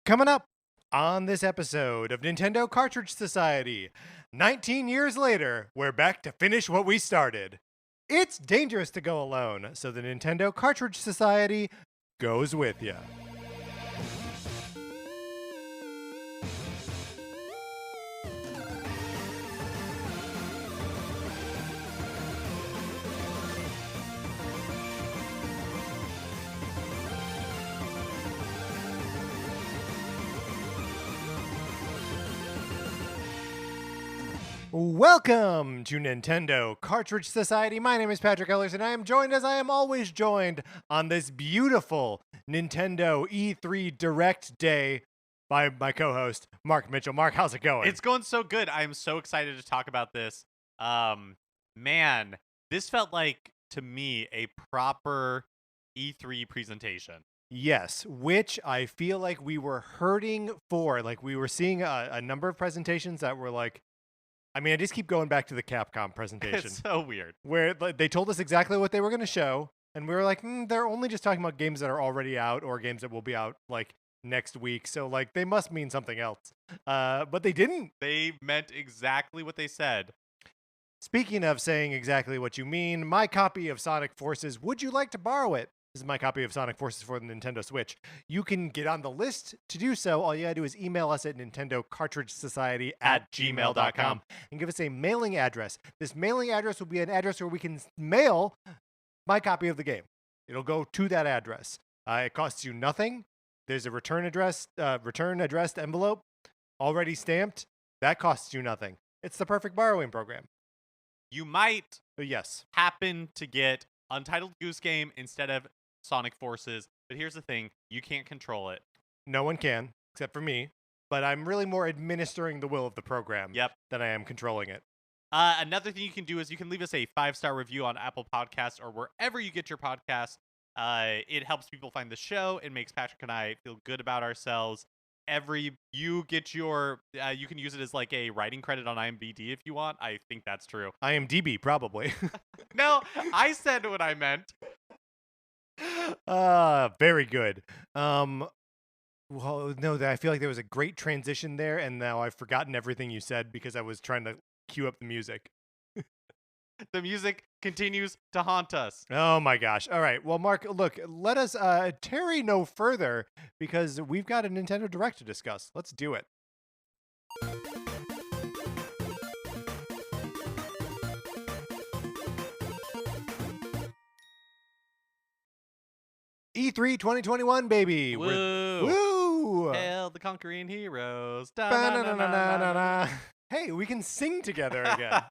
Coming up on this episode of Nintendo Cartridge Society, 19 years later, we're back to finish what we started. It's dangerous to go alone, so the Nintendo Cartridge Society goes with you. Welcome to Nintendo Cartridge Society. My name is Patrick Ellers, and I am joined, as I am always joined, on this beautiful Nintendo E3 Direct Day by my co-host, Mark Mitchell. Mark, how's it going? It's going so good. I am so excited to talk about this. Man, this felt like, to me, a proper E3 presentation. Yes, which I feel like we were hurting for. Like, we were seeing a number of presentations that were like, I just keep going back to the Capcom presentation. It's so weird. Where they told us exactly what they were going to show, and we were like, they're only just talking about games that are already out or games that will be out, like, next week. So, like, they must mean something else. But they didn't. They meant exactly what they said. Speaking of saying exactly what you mean, my copy of Sonic Forces, would you like to borrow it? This is my copy of Sonic Forces for the Nintendo Switch. You can get on the list to do so. All you gotta do is email us at nintendocartridgesociety@gmail.com and give us a mailing address. This mailing address will be an address where we can mail my copy of the game. It'll go to that address. It costs you nothing. There's a return addressed envelope already stamped. That costs you nothing. It's the perfect borrowing program. You might Yes. happen to get Untitled Goose Game instead of Sonic Forces, but here's the thing, you can't control it. No one can, except for me. But I'm really more administering the will of the program than I am controlling it. Another thing you can do is you can leave us a 5-star review on Apple Podcasts or wherever you get your podcasts. It helps people find the show. It makes Patrick and I feel good about ourselves. You can use it as like a writing credit on IMDb if you want. I think that's true. IMDb, probably. No, I said what I meant. Very good. Well, no, I feel like there was a great transition there, and now I've forgotten everything you said because I was trying to cue up the music. The music continues to haunt us. Oh my gosh. All right. Well, Mark, look, let us tarry no further because we've got a Nintendo Direct to discuss. Let's do it. E3 2021, baby. Woo! Hail the conquering heroes. Hey, we can sing together again.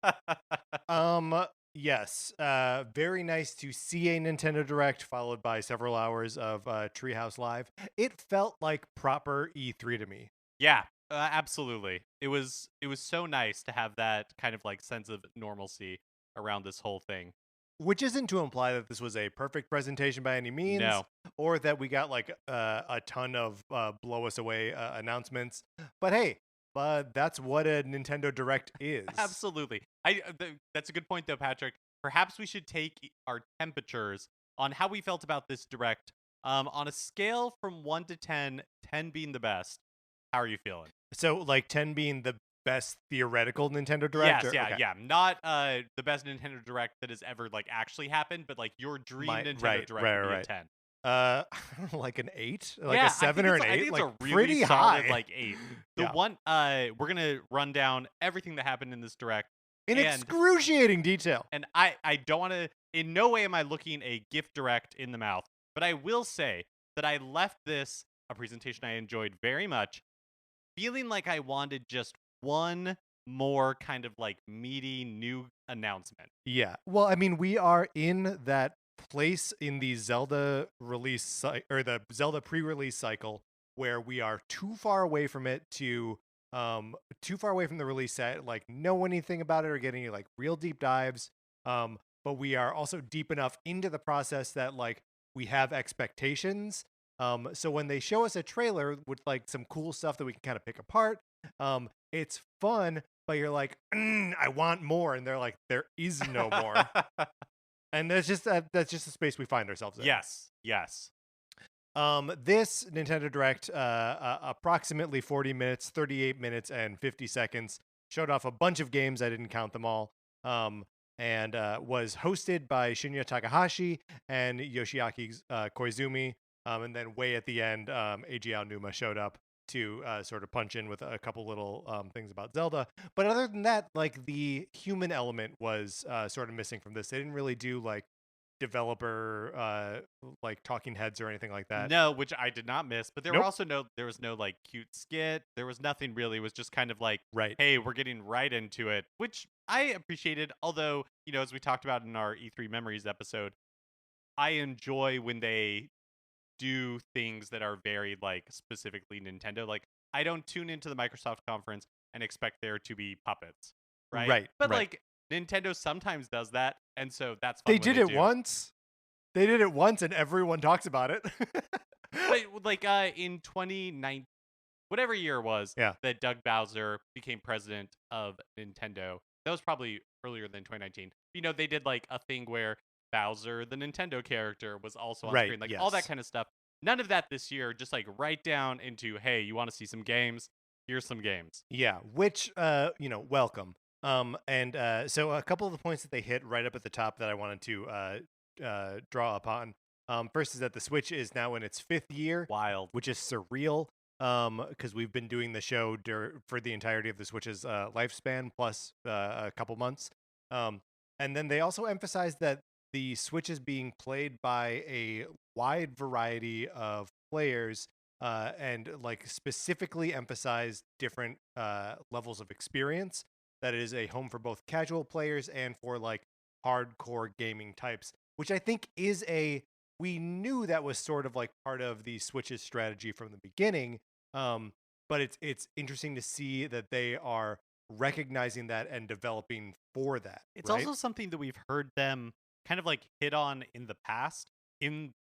Yes. Very nice to see a Nintendo Direct followed by several hours of Treehouse Live. It felt like proper E3 to me. Yeah, absolutely. It was so nice to have that kind of like sense of normalcy around this whole thing. Which isn't to imply that this was a perfect presentation by any means, No. or that we got like a ton of blow us away announcements. But hey, that's what a Nintendo Direct is. Absolutely. That's a good point though, Patrick. Perhaps we should take our temperatures on how we felt about this Direct. On a scale from 1 to 10, 10 being the best. How are you feeling? So like 10 being the best theoretical Nintendo Direct? Yes, yeah. Not the best Nintendo Direct that has ever like actually happened, but like your dream Nintendo Direct would be a 10. I don't know, like an 8, like a 7 or an 8. I think like it's a really pretty solid, high, like 8. The one we're gonna run down everything that happened in this Direct in excruciating detail. And I don't want to. In no way am I looking a gift Direct in the mouth, but I will say that I left this a presentation I enjoyed very much, feeling like I wanted just one more kind of like meaty new announcement. Yeah. Well, we are in that place in the Zelda release or the Zelda pre-release cycle where we are too far away from it to too far away from the release set, like know anything about it or get any like real deep dives. But we are also deep enough into the process that like we have expectations. So when they show us a trailer with like some cool stuff that we can kind of pick apart, it's fun, but you're like, I want more, and they're like, there is no more. And that's just the space we find ourselves in. Yes. This Nintendo Direct, approximately 40 minutes, 38 minutes, and 50 seconds, showed off a bunch of games. I didn't count them all. And was hosted by Shinya Takahashi and Yoshiaki Koizumi. And then way at the end, Eiji Aonuma showed up to sort of punch in with a couple little things about Zelda. But other than that, like the human element was sort of missing from this. They didn't really do like developer like talking heads or anything like that. No, which I did not miss, but Nope. there was no like cute skit. There was nothing really. It was just kind of like, Right. hey, we're getting right into it, which I appreciated. Although, as we talked about in our E3 Memories episode, I enjoy when they do things that are very like specifically Nintendo. Like I don't tune into the Microsoft conference and expect there to be puppets, right? Right. But Right. like Nintendo sometimes does that, and so that's They fun when did they it do. once. They did it once, and everyone talks about it. But like in 2019, whatever year it was Yeah. that Doug Bowser became president of Nintendo, that was probably earlier than 2019. They did like a thing where Bowser, the Nintendo character, was also on Right. screen, like all that Yes. kind of stuff. None of that this year, just like right down into, hey, you want to see some games? Here's some games. Yeah. Which, welcome. And so a couple of the points that they hit right up at the top that I wanted to draw upon. First is that the Switch is now in its 5th year, Wild. which is surreal. Because we've been doing the show for the entirety of the Switch's lifespan plus a couple months. And then they also emphasized that the Switch is being played by a wide variety of players, and like specifically emphasized different levels of experience. That it is a home for both casual players and for like hardcore gaming types, which I think is we knew that was sort of like part of the Switch's strategy from the beginning. But it's interesting to see that they are recognizing that and developing for that. It's right? also something that we've heard them kind of like hit on in the past in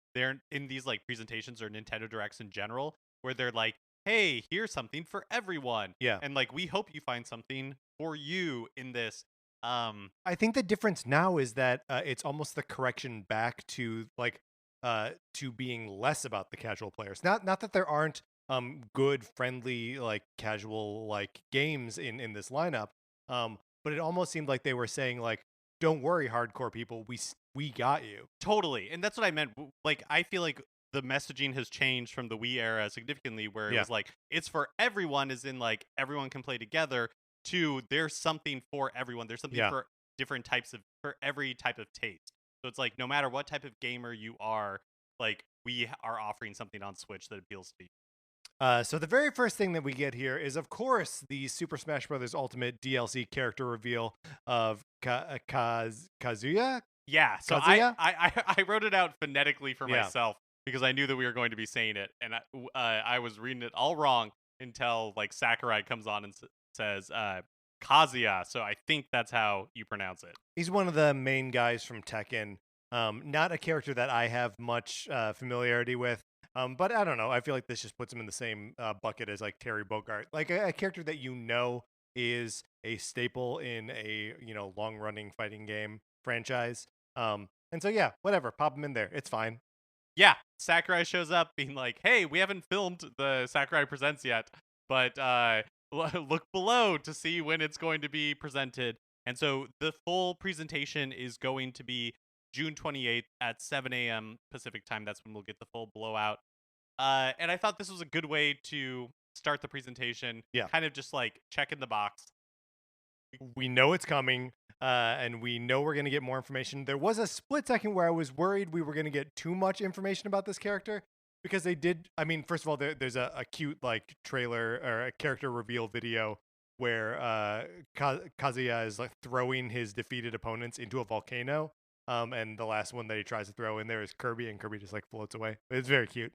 these like presentations or Nintendo Directs in general, where they're like, "Hey, here's something for everyone," Yeah. and like we hope you find something for you in this. I think the difference now is that it's almost the correction back to like to being less about the casual players. Not that there aren't good, friendly, like casual like games in this lineup. But it almost seemed like they were saying like, "Don't worry, hardcore people, we got you." Totally, and that's what I meant. Like, I feel like the messaging has changed from the Wii era significantly, where it Yeah. was like it's for everyone, as in like everyone can play together. To there's something for everyone. There's something Yeah. for for every type of taste. So it's like no matter what type of gamer you are, like we are offering something on Switch that appeals to you. So the very first thing that we get here is, of course, the Super Smash Bros. Ultimate DLC character reveal of Kazuya. Yeah, so Kazuya? I wrote it out phonetically for Yeah. myself because I knew that we were going to be saying it, and I was reading it all wrong until like Sakurai comes on and says Kazuya. So I think that's how you pronounce it. He's one of the main guys from Tekken. Not a character that I have much familiarity with. But I don't know. I feel like this just puts him in the same bucket as like Terry Bogard, like a character that is a staple in a long running fighting game franchise. And so yeah, whatever, pop him in there. It's fine. Yeah, Sakurai shows up being like, "Hey, we haven't filmed the Sakurai Presents yet, but look below to see when it's going to be presented." And so the full presentation is going to be June 28th at 7 a.m. Pacific time. That's when we'll get the full blowout. And I thought this was a good way to start the presentation. Yeah. Kind of just like checking the box. We know it's coming, and we know we're going to get more information. There was a split second where I was worried we were going to get too much information about this character, because they did. I mean, first of all, there's a cute like trailer or a character reveal video where Kazuya is like throwing his defeated opponents into a volcano. And the last one that he tries to throw in there is Kirby, and Kirby just like floats away. It's very cute.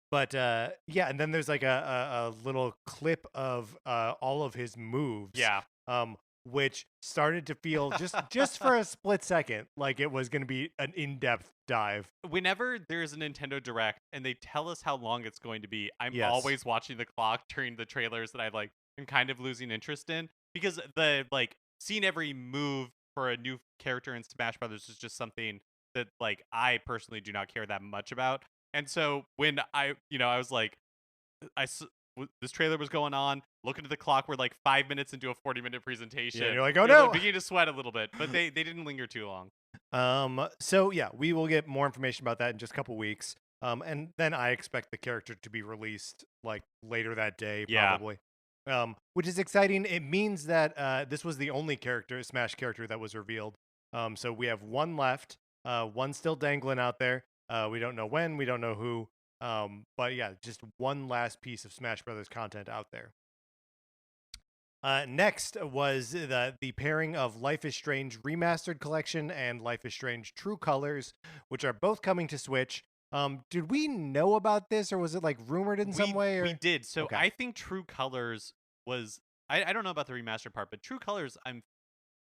But yeah, and then there's like a little clip of all of his moves. Yeah. Which started to feel just for a split second like it was going to be an in-depth dive. Whenever there's a Nintendo Direct and they tell us how long it's going to be, I'm Yes. always watching the clock during the trailers that I like am kind of losing interest in, because the like seeing every move for a new character in Smash Brothers is just something that like I personally do not care that much about. And so when I was like, this trailer was going on. Looking at the clock, we're like 5 minutes into a 40-minute presentation. Yeah, you're like, oh You're no. beginning to sweat a little bit, but they didn't linger too long. So yeah, we will get more information about that in just a couple weeks. And then I expect the character to be released like later that day, Yeah. probably. Which is exciting. It means that this was the only Smash character that was revealed. So we have one left, one still dangling out there. We don't know when, we don't know who. But yeah, just one last piece of Smash Brothers content out there. Next was the pairing of Life is Strange Remastered Collection and Life is Strange True Colors, which are both coming to Switch. Did we know about this, or was it like rumored in some way? Or? We did. So Okay. I think True Colors was. I don't know about the remastered part, but True Colors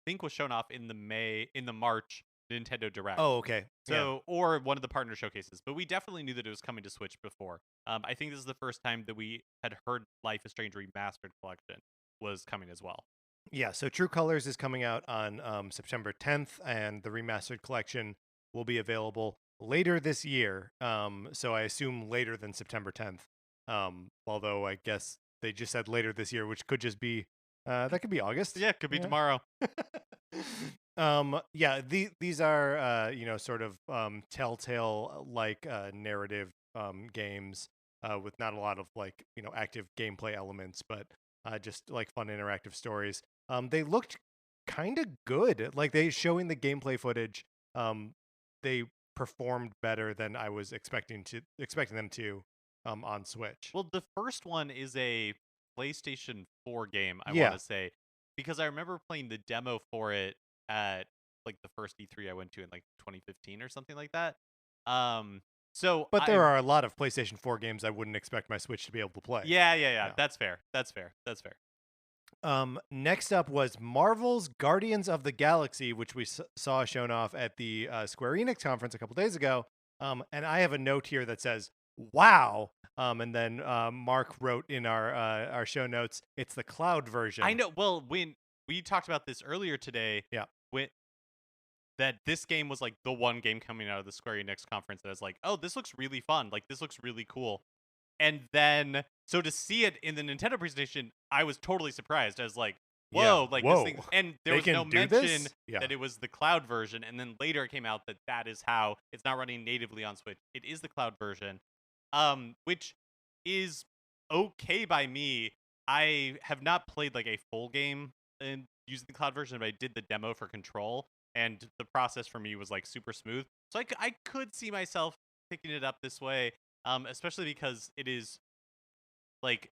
think was shown off in the March Nintendo Direct. Oh, okay. So or one of the partner showcases, but we definitely knew that it was coming to Switch before. I think this is the first time that we had heard Life is Strange Remastered Collection was coming as well. Yeah, so True Colors is coming out on September 10th, and the Remastered Collection will be available later this year. So I assume later than September 10th. Although I guess they just said later this year, which could just be that could be August. Yeah, could be tomorrow. Yeah, these are sort of telltale like narrative games with not a lot of like active gameplay elements, but just like fun interactive stories. They looked kind of good. Like they showing the gameplay footage. They performed better than I was expecting them to on Switch. Well, the first one is a PlayStation 4 game, I Yeah. want to say, because I remember playing the demo for it at like the first E3 I went to in like 2015 or something like that. But there are a lot of PlayStation 4 games I wouldn't expect my Switch to be able to play. Yeah. That's fair. Next up was Marvel's Guardians of the Galaxy, which we saw shown off at the Square Enix conference a couple days ago. And I have a note here that says, "Wow!" And then Mark wrote in our show notes, "It's the cloud version." I know. Well, when we talked about this earlier today, yeah, that this game was like the one game coming out of the Square Enix conference that was like, oh, this looks really fun. Like this looks really cool. And then so to see it in the Nintendo presentation, I was totally surprised. I was like, whoa, like whoa. This thing, and there was no mention that it was the cloud version. And then later it came out that is how it's not running natively on Switch. It is the cloud version, which is okay by me. I have not played like a full game in using the cloud version, but I did the demo for Control, and the process for me was like super smooth. So I could see myself picking it up this way, especially because it is like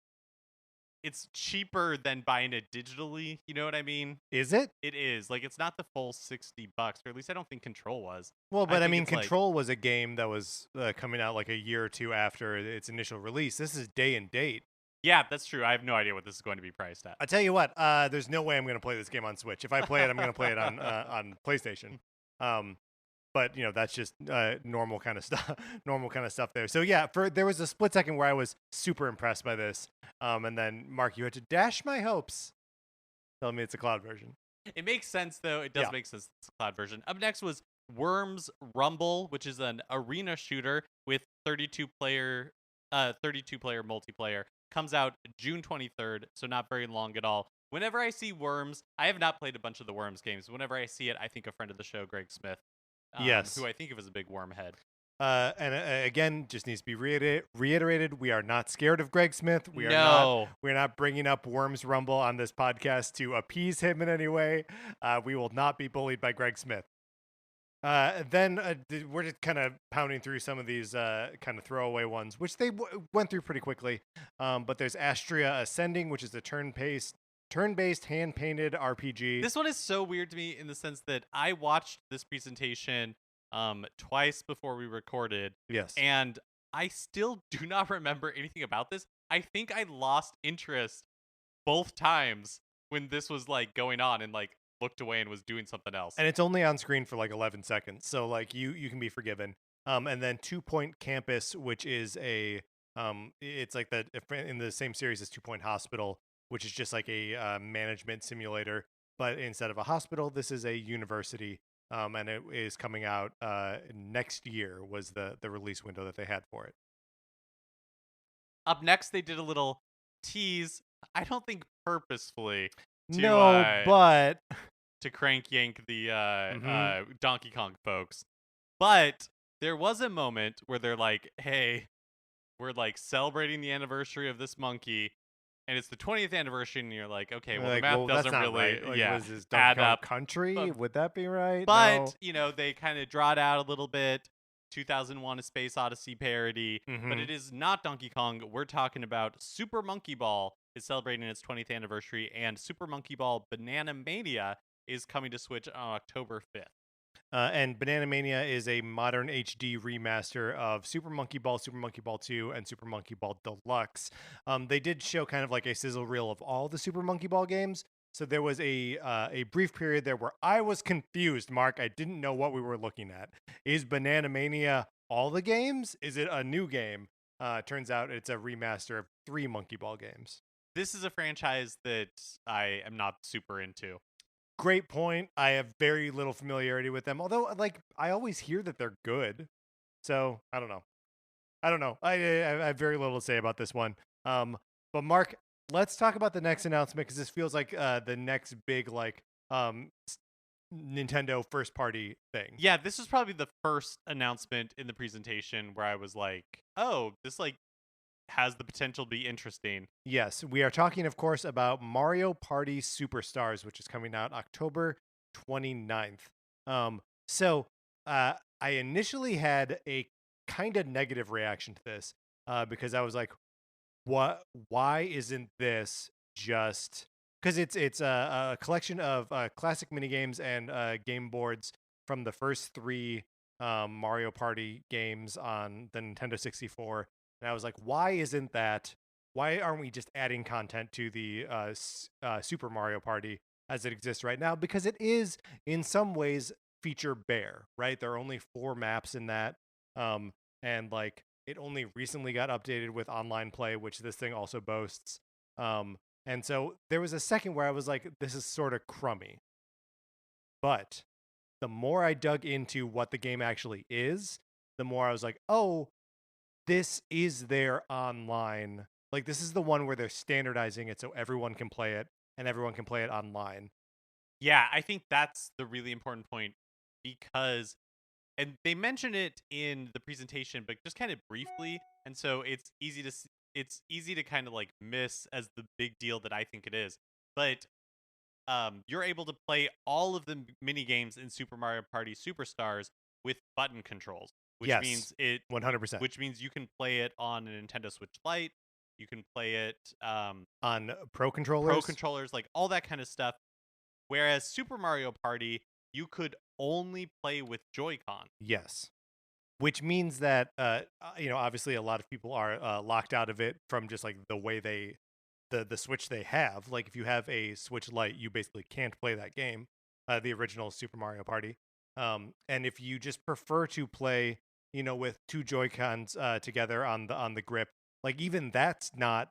it's cheaper than buying it digitally. You know what I mean? Is it? It is. Like it's not the full $60, or at least I don't think Control was. Well, but I mean, it's Control was a game that was coming out like a year or two after its initial release. This is day and date. Yeah, that's true. I have no idea what this is going to be priced at. I tell you what, there's no way I'm going to play this game on Switch. If I play it, I'm going to play it on PlayStation. But that's just normal kind of stuff. Normal kind of stuff there. So yeah, there was a split second where I was super impressed by this, and then Mark, you had to dash my hopes, telling me it's a cloud version. It makes sense though. It does make sense. It's a cloud version. Up next was Worms Rumble, which is an arena shooter with 32 player multiplayer. Comes out June 23rd, so not very long at all. Whenever I see Worms, I have not played a bunch of the Worms games. Whenever I see it, I think a friend of the show, Greg Smith, who I think of as a big worm head. And again, just needs to be reiterated. We are not scared of Greg Smith. We're not bringing up Worms Rumble on this podcast to appease him in any way. We will not be bullied by Greg Smith. Then we're just kind of pounding through some of these kind of throwaway ones, which they went through pretty quickly. But there's Astria Ascending, which is a turn-based hand-painted RPG. This one is so weird to me in the sense that I watched this presentation twice before we recorded. Yes. And I still do not remember anything about this. I think I lost interest both times when this was like going on and like looked away and was doing something else. And it's only on screen for like 11 seconds. So like you can be forgiven. And then 2 Point Campus, which is it's like in the same series as 2 Point Hospital, which is just like a management simulator. But instead of a hospital, this is a university. and it is coming out next year was the release window that they had for it. Up next, they did a little tease. I don't think purposefully to No, but to crank yank the Mhm. Donkey Kong folks, but there was a moment where they're like, "Hey, we're like celebrating the anniversary of this monkey, and it's the 20th anniversary," and you're like, "Okay, well the like, math well, that's doesn't not really, right. Like, yeah, was this Donkey add Kong up." Country? But Would that be right? but No. they kind of draw it out a little bit. 2001: A Space Odyssey parody, but Hmm. it is not Donkey Kong. We're talking about Super Monkey Ball is celebrating its 20th anniversary, and Super Monkey Ball Banana Mania is coming to Switch on October 5th. And Banana Mania is a modern HD remaster of Super Monkey Ball, Super Monkey Ball 2, and Super Monkey Ball Deluxe. They did show kind of like a sizzle reel of all the Super Monkey Ball games. So there was a brief period there where I was confused, Mark. I didn't know what we were looking at. Is Banana Mania all the games? Is it a new game? Turns out it's a remaster of 3 Monkey Ball games. This is a franchise that I am not super into. Great point. I have very little familiarity with them, although like I always hear that they're good. So I don't know. I don't know. I have very little to say about this one. But Mark, let's talk about the next announcement because this feels like the next big Nintendo first party thing. Yeah, this was probably the first announcement in the presentation where I was like, "Oh, this like has the potential to be interesting." Yes, we are talking, of course, about Mario Party Superstars, which is coming out October 29th. So I initially had a kind of negative reaction to this because I was like, what? Why isn't this just because it's a collection of classic minigames and game boards from the first 3 Mario Party games on the Nintendo 64, and I was like, why isn't that? Why aren't we just adding content to the Super Mario Party as it exists right now? Because it is in some ways feature bare, right? There are only 4 maps in that, and like it only recently got updated with online play, which this thing also boasts. And so there was a second where I was like, this is sort of crummy. But the more I dug into what the game actually is, the more I was like, oh, this is their online. Like, this is the one where they're standardizing it so everyone can play it and everyone can play it online. Yeah, I think that's the really important point because and they mention it in the presentation but just kind of briefly, and so it's easy to kind of like miss as the big deal that I think it is. But you're able to play all of the mini games in Super Mario Party Superstars with button controls, Yes, 100%. which means you can play it on a Nintendo Switch Lite, you can play it On Pro pro controllers, controllers, like all that kind of stuff. Whereas Super Mario Party, you could only play with Joy-Con. yes. Which means that, obviously a lot of people are locked out of it from just like the way the Switch they have. Like if you have a Switch Lite, you basically can't play that game, the original Super Mario Party. And if you just prefer to play, with 2 Joy Cons together on the grip, like even that's not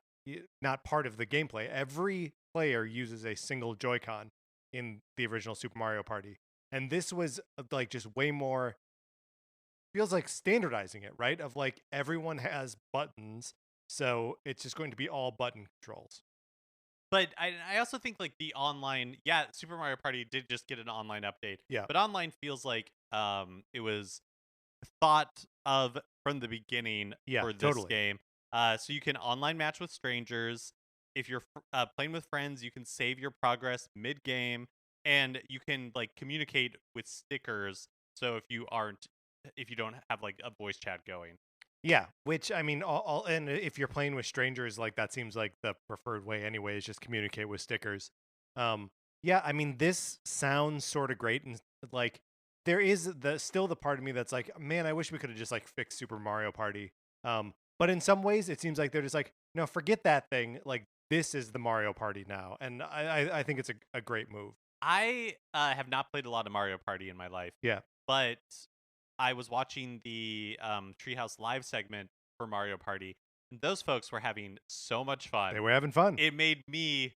part of the gameplay. Every player uses a single Joy Con in the original Super Mario Party, and this was like just way more feels like standardizing it, right? Of like everyone has buttons, so it's just going to be all button controls. But I also think like the online, yeah, Super Mario Party did just get an online update, Yeah, but online feels like it was thought of from the beginning yeah, for this totally. game. So you can online match with strangers. If you're playing with friends, you can save your progress mid game, and you can like communicate with stickers. So if you don't have like a voice chat going. Yeah, which I mean, and if you're playing with strangers, like that seems like the preferred way anyway, is just communicate with stickers. Um, yeah, I mean, this sounds sort of great, and like there is still the part of me that's like, man, I wish we could have just like fixed Super Mario Party. But in some ways, it seems like they're just like, no, forget that thing. Like this is the Mario Party now, and I think it's a great move. I have not played a lot of Mario Party in my life, Yeah, but I was watching the Treehouse Live segment for Mario Party, and those folks were having so much they fun. were having fun. It made me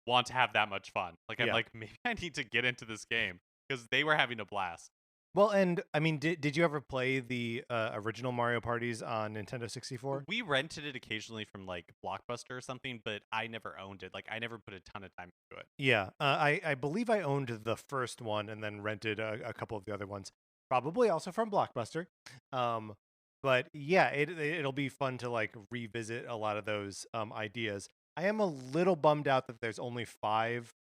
want to have that much fun. Like I'm Yeah. like maybe I need to get into this game. because they were having a blast. Well, and I mean, did you ever play the original Mario parties on Nintendo 64? We rented it occasionally from like Blockbuster or something, but I never owned it. Like I never put a ton of time into it. Yeah, I believe I owned the first one and then rented a couple of the other ones, probably also from Blockbuster. Um, but yeah, it'll be fun to like revisit a lot of those ideas. I am a little bummed out that there's only 5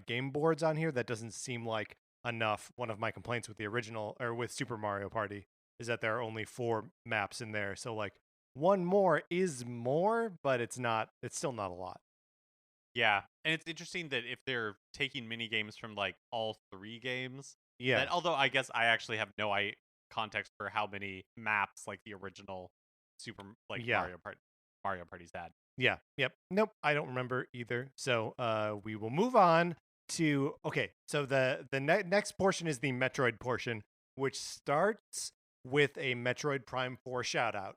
game boards on here. That doesn't seem like enough. One of my complaints with the original or with Super Mario Party is that there are only 4 maps in there. So like one more is more, but it's not. It's still not a lot. Yeah, and it's interesting that if they're taking mini games from like all 3 games, Yeah. that although I guess I actually have no context for how many maps like the original Super like Yeah. Mario Party's had. Yeah. Yep. Nope. I don't remember either. So we will move on to okay. So the next portion is the Metroid portion, which starts with a Metroid Prime 4 shout out.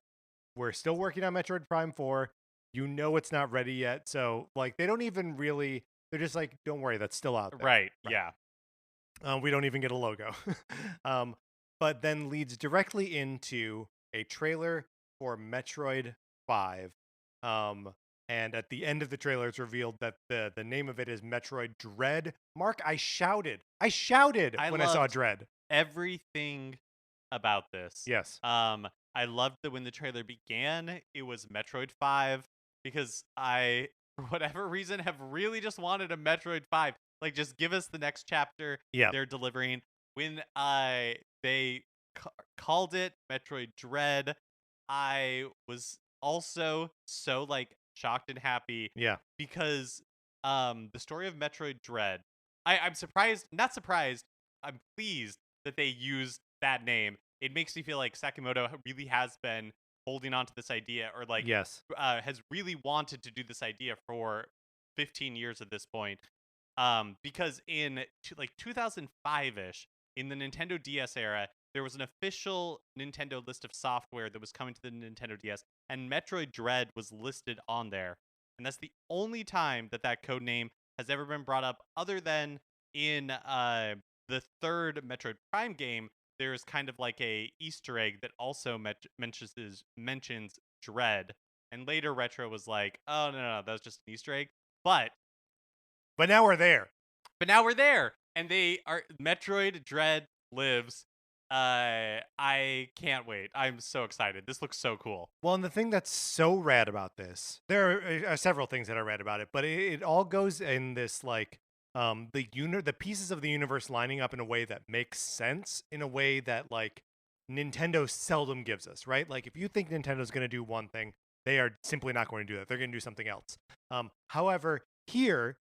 We're still working on Metroid Prime 4. You know it's not ready yet. So like they don't even really they're just like, don't worry, that's still out there. Right. Yeah. We don't even get a logo. But then leads directly into a trailer for Metroid 5. And at the end of the trailer, it's revealed that the name of it is Metroid Dread. Mark, I shouted when I saw loved Dread. Everything about this. Yes. I loved that when the trailer began, it was Metroid 5 because I, for whatever reason, have really just wanted a Metroid 5. Like, just give us the next chapter. Yeah. They're delivering. When they called it Metroid Dread, I was also so like shocked and happy. Yeah. Because the story of Metroid Dread, I'm surprised, not surprised, I'm pleased that they used that name. It makes me feel like Sakamoto really has been holding on to this idea, or like Yes. has really wanted to do this idea for 15 years at this point. Because in like 2005-ish, in the Nintendo DS era, there was an official Nintendo list of software that was coming to the Nintendo DS, and Metroid Dread was listed on there. And that's the only time that that code name has ever been brought up, other than in the third Metroid Prime game. There's kind of like a Easter egg that also mentions Dread. And later Retro was like, oh no, that was just an Easter egg. But now we're there. now we're there, and they are Metroid Dread lives. I can't wait. I'm so excited. This looks so cool. Well, and the thing that's so rad about this, there are several things that are rad about it, but it all goes in this like the pieces of the universe lining up in a way that makes sense, in a way that like Nintendo seldom gives us, right? Like if you think Nintendo's going to do one thing, they are simply not going to do that. They're going to do something else. However, here,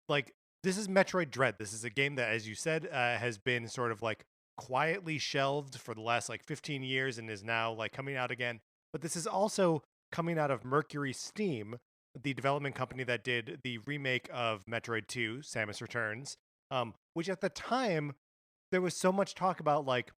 like this is Metroid Dread. This is a game that, as you said, has been sort of like quietly shelved for the last like 15 years and is now like coming out again. But this is also coming out of Mercury Steam, the development company that did the remake of Metroid 2, Samus Returns, which at the time there was so much talk about like,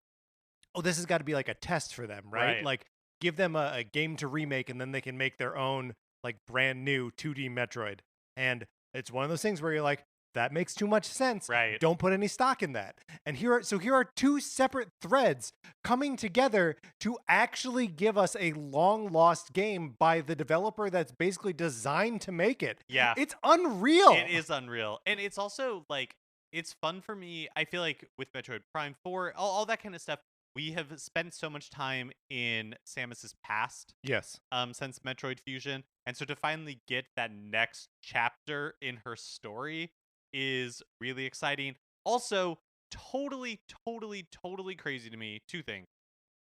oh, this has got to be like a test for them, right? Like give them a game to remake and then they can make their own like brand new 2D Metroid. And it's one of those things where you're like, that makes too much sense. Right. Don't put any stock in that. And here are 2 separate threads coming together to actually give us a long lost game by the developer that's basically designed to make it. Yeah. It's unreal. It is unreal. And it's also like, it's fun for me. I feel like with Metroid Prime 4, all that kind of stuff, we have spent so much time in Samus's past. Yes. Since Metroid Fusion. And so to finally get that next chapter in her story is really exciting. Also, totally crazy to me. 2 things.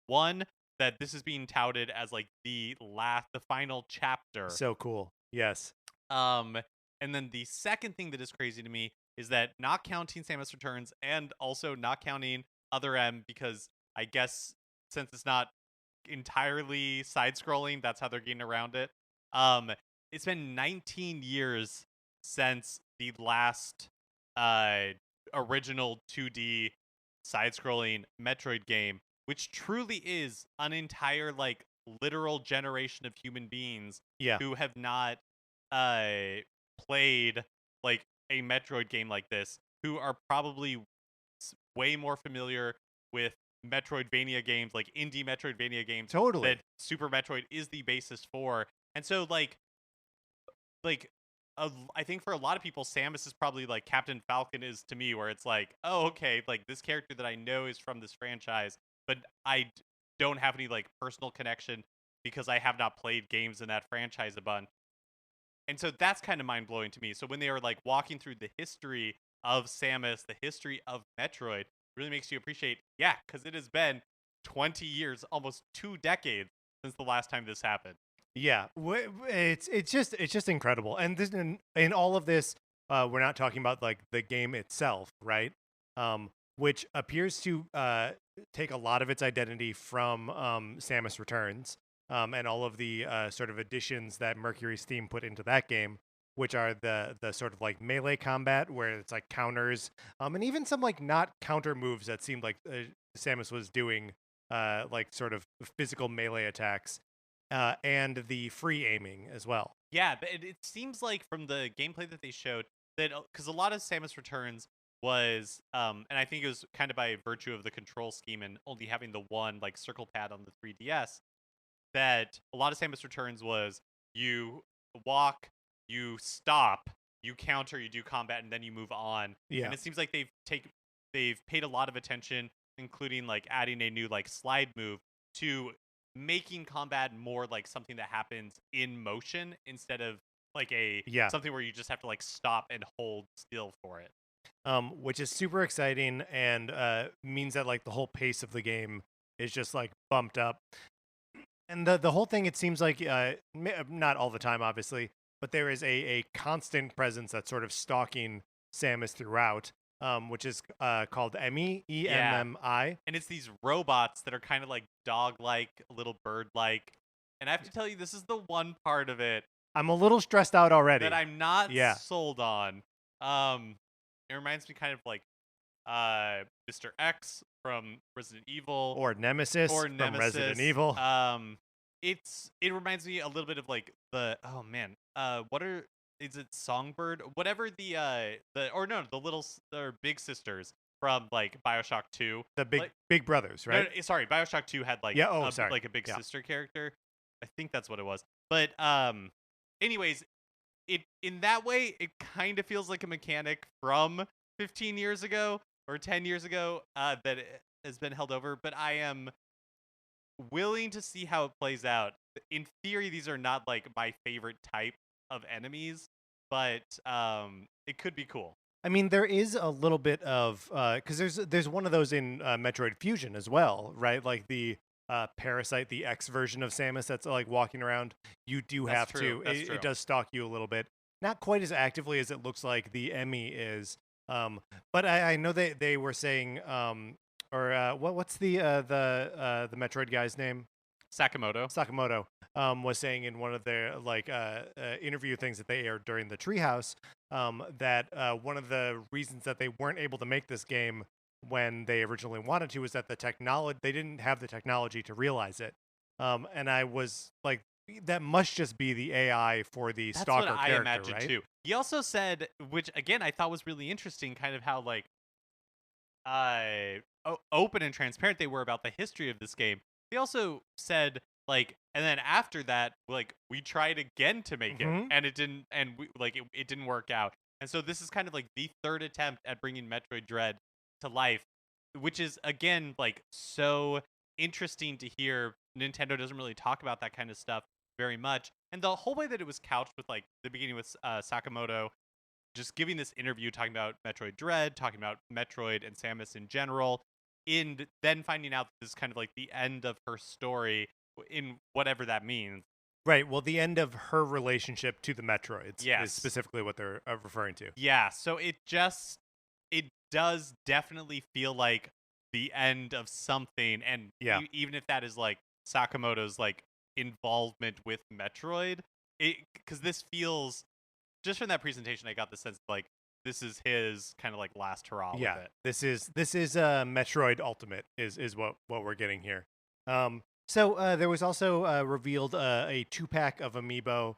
One, that this is being touted as like the final chapter. So cool. Yes. And then the second thing that is crazy to me is that, not counting Samus Returns and also not counting Other M, because I guess since it's not entirely side-scrolling, that's how they're getting around it. It's been 19 years since the last original 2D side-scrolling Metroid game, which truly is an entire like literal generation of human beings who have not played like a Metroid game like this, who are probably way more familiar with Metroidvania games, like indie Metroidvania games Totally. that Super Metroid is the basis for. And so like I think for a lot of people, Samus is probably like Captain Falcon is to me, where it's like, oh, okay, like this character that I know is from this franchise, but don't have any like personal connection because I have not played games in that franchise a bunch. And so that's kind of mind blowing to me. So when they were like walking through the history of Samus, the history of Metroid, really makes you appreciate, yeah, because it has been 20 years, almost 2 decades since the last time this happened. Yeah, it's just incredible. And this in all of this, we're not talking about like the game itself, right? Which appears to take a lot of its identity from Samus Returns, and all of the sort of additions that Mercury's Steam put into that game, which are the sort of like melee combat where it's like counters, and even some like not counter moves that seemed like Samus was doing, like sort of physical melee attacks, and the free aiming as well. Yeah, but it seems like from the gameplay that they showed that because a lot of Samus Returns was, and I think it was kind of by virtue of the control scheme and only having the one like circle pad on the 3DS, that a lot of Samus Returns was you walk, you stop, you counter, you do combat, and then you move on. Yeah. And it seems like they've paid a lot of attention, including like adding a new like slide move to making combat more like something that happens in motion instead of like something where you just have to like stop and hold still for it. Which is super exciting and means that like the whole pace of the game is just like bumped up. And the whole thing, it seems like, not all the time, obviously, but there is a constant presence that's sort of stalking Samus throughout, which is called Emmy, Emmi. And it's these robots that are kind of like dog-like, a little bird-like. And I have to tell you, this is the one part of it I'm a little stressed out already. that I'm not sold on. It reminds me kind of like Mr. X from Resident Evil, or Nemesis from Resident Evil. It reminds me a little bit of like is it Songbird? Whatever the little or big sisters from like BioShock 2. The big brothers, right? No, sorry, BioShock 2 had like like a big sister character. I think that's what it was. But anyways, it in that way it kind of feels like a mechanic from 15 years ago or 10 years ago that has been held over, but I am willing to see how it plays out. In theory, these are not like my favorite type of enemies, but it could be cool. I mean, there is a little bit of because there's one of those in Metroid Fusion as well, right? Like the Parasite, the X version of Samus that's like walking around. You do have to. It does stalk you a little bit, not quite as actively as it looks like the Emmy is. But I know they were saying, what's the Metroid guy's name? Sakamoto was saying in one of their like interview things that they aired during the Treehouse, that one of the reasons that they weren't able to make this game when they originally wanted to was that they didn't have the technology to realize it. And I was like, that must just be the AI for the stalker character, I imagine right? too. He also said, which again I thought was really interesting, kind of how like open and transparent they were about the history of this game. They also said like, and then after that, like we tried again to make it, and it didn't, and it didn't work out. And so this is kind of like the third attempt at bringing Metroid Dread to life, which is again like so interesting to hear. Nintendo doesn't really talk about that kind of stuff very much, and the whole way that it was couched with like the beginning with Sakamoto just giving this interview talking about Metroid Dread, talking about Metroid and Samus in general, and then finding out this is kind of like the end of her story in whatever that means. Right. Well, the end of her relationship to the Metroids is specifically what they're referring to. Yeah. So it does definitely feel like the end of something, and even if that is like Sakamoto's like involvement with Metroid, because this feels, just from that presentation, I got the sense like this is his kind of like last hurrah with it. This is Metroid Ultimate is what we're getting here. So there was also revealed a 2-pack of amiibo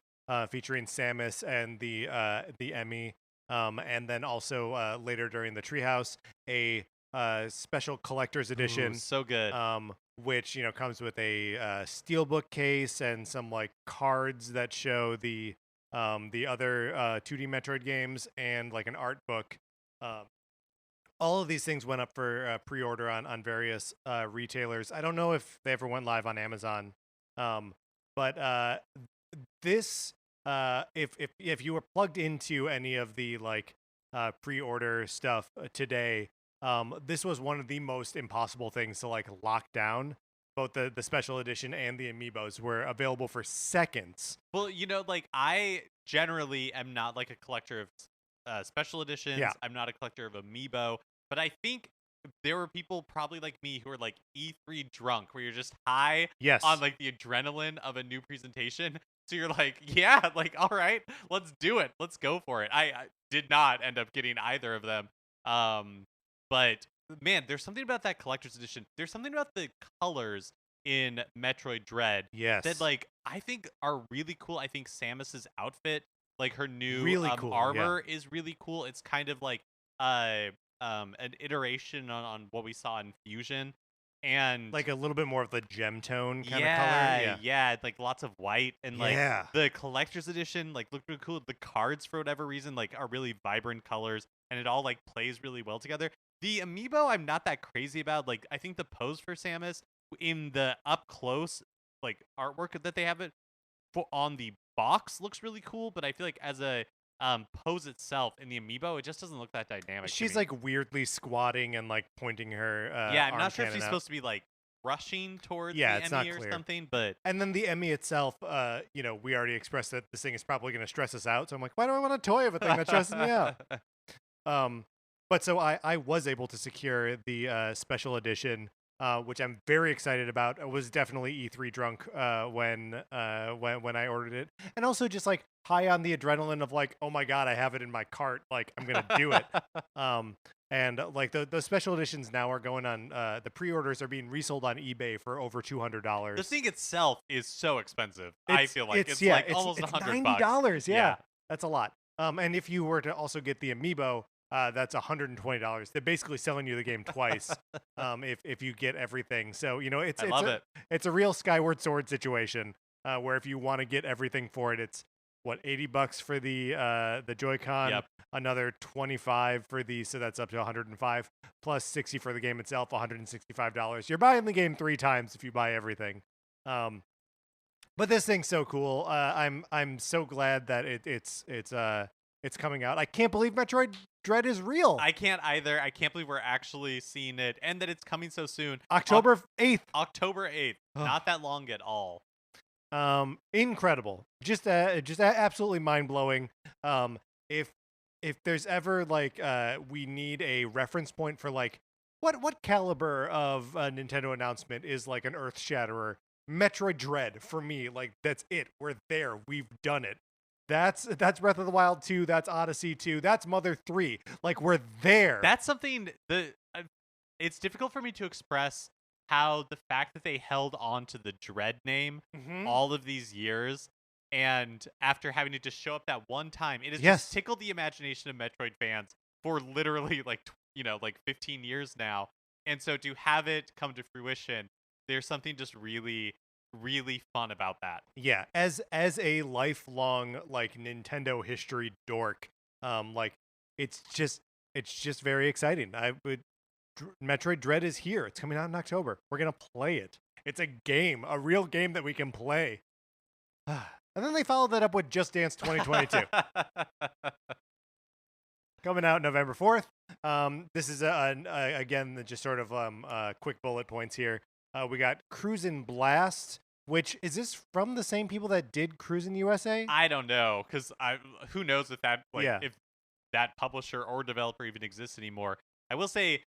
featuring Samus and the Emmy, and then also later during the Treehouse, a special collector's edition. Ooh, so good. Which comes with a steelbook case and some like cards that show the other 2D Metroid games and like an art book. All of these things went up for pre-order on various retailers. I don't know if they ever went live on Amazon, but this if you were plugged into any of the like pre-order stuff today, this was one of the most impossible things to like lock down. Both the special edition and the amiibos were available for seconds. Well, like I generally am not like a collector of special editions. Yeah. I'm not a collector of amiibo, but I think there were people probably like me who are like E3 drunk, where you're just high Yes. on like the adrenaline of a new presentation. So you're like, yeah, like, all right, let's do it. Let's go for it. I did not end up getting either of them. But man, there's something about that collector's edition. There's something about the colors in Metroid Dread Yes. that like I think are really cool. I think Samus's outfit, like her new Really cool, armor, is really cool. It's kind of like an iteration on what we saw in Fusion, and like a little bit more of the gem tone kind yeah, of color. yeah, like lots of white, and like Yeah. the collector's edition like looked really cool. The cards for whatever reason like are really vibrant colors, and it all like plays really well together. The amiibo I'm not that crazy about. Like I think the pose for Samus in the up close like artwork that they have it for on the box looks really cool, but I feel like as a pose itself in the amiibo, it just doesn't look that dynamic. She's like weirdly squatting and like pointing her yeah, I'm arm not sure if cannon she's out. supposed to be like rushing towards Yeah, the it's not Emmy or clear. something, but And then the Emmy itself, we already expressed that this thing is probably going to stress us out. So I'm like, why do I want a toy of a thing that stresses me out? But so I was able to secure the special edition, which I'm very excited about. I was definitely E3 drunk when I ordered it, and also just like high on the adrenaline of like, oh my god, I have it in my cart, like I'm gonna do it. And like the special editions now are going on. The pre-orders are being resold on eBay for over $200. the thing itself is so expensive. I feel like it's yeah, like almost it's $100. $90. Yeah, Yeah. that's a lot. And if you were to also get the amiibo, that's $120. They're basically selling you the game twice, if you get everything. So I love it. It's a real Skyward Sword situation, where if you want to get everything for it, it's what, $80 for the Joy-Con, Yep. another $25 for so that's up to $105, plus $60 for the game itself, $165. You're buying the game 3 times if you buy everything. But this thing's so cool. I'm so glad that it's coming out. I can't believe Metroid Dread is real. I can't either. I can't believe we're actually seeing it and that it's coming so soon. October 8th. October 8th. Not that long at all. Incredible. Just absolutely mind-blowing. If there's ever like we need a reference point for like what caliber of a Nintendo announcement is like an earth-shatterer, Metroid Dread for me, like that's it. We're there. We've done it. That's Breath of the Wild 2, that's Odyssey 2, that's Mother 3. Like we're there. That's something that it's difficult for me to express how the fact that they held on to the Dread name all of these years, and after having it just show up that one time, it has just tickled the imagination of Metroid fans for literally like 15 years now. And so to have it come to fruition, there's something just really, really fun about that. Yeah, as a lifelong like Nintendo history dork, like it's just very exciting. Metroid Dread is here. It's coming out in October. We're gonna play it. It's a game, a real game that we can play. And then they followed that up with Just Dance 2022. Coming out November 4th. This is again just sort of quick bullet points here. We got Cruis'n Blast, which is this from the same people that did Cruis'n USA? I don't know, because who knows if that if that publisher or developer even exists anymore. I will say,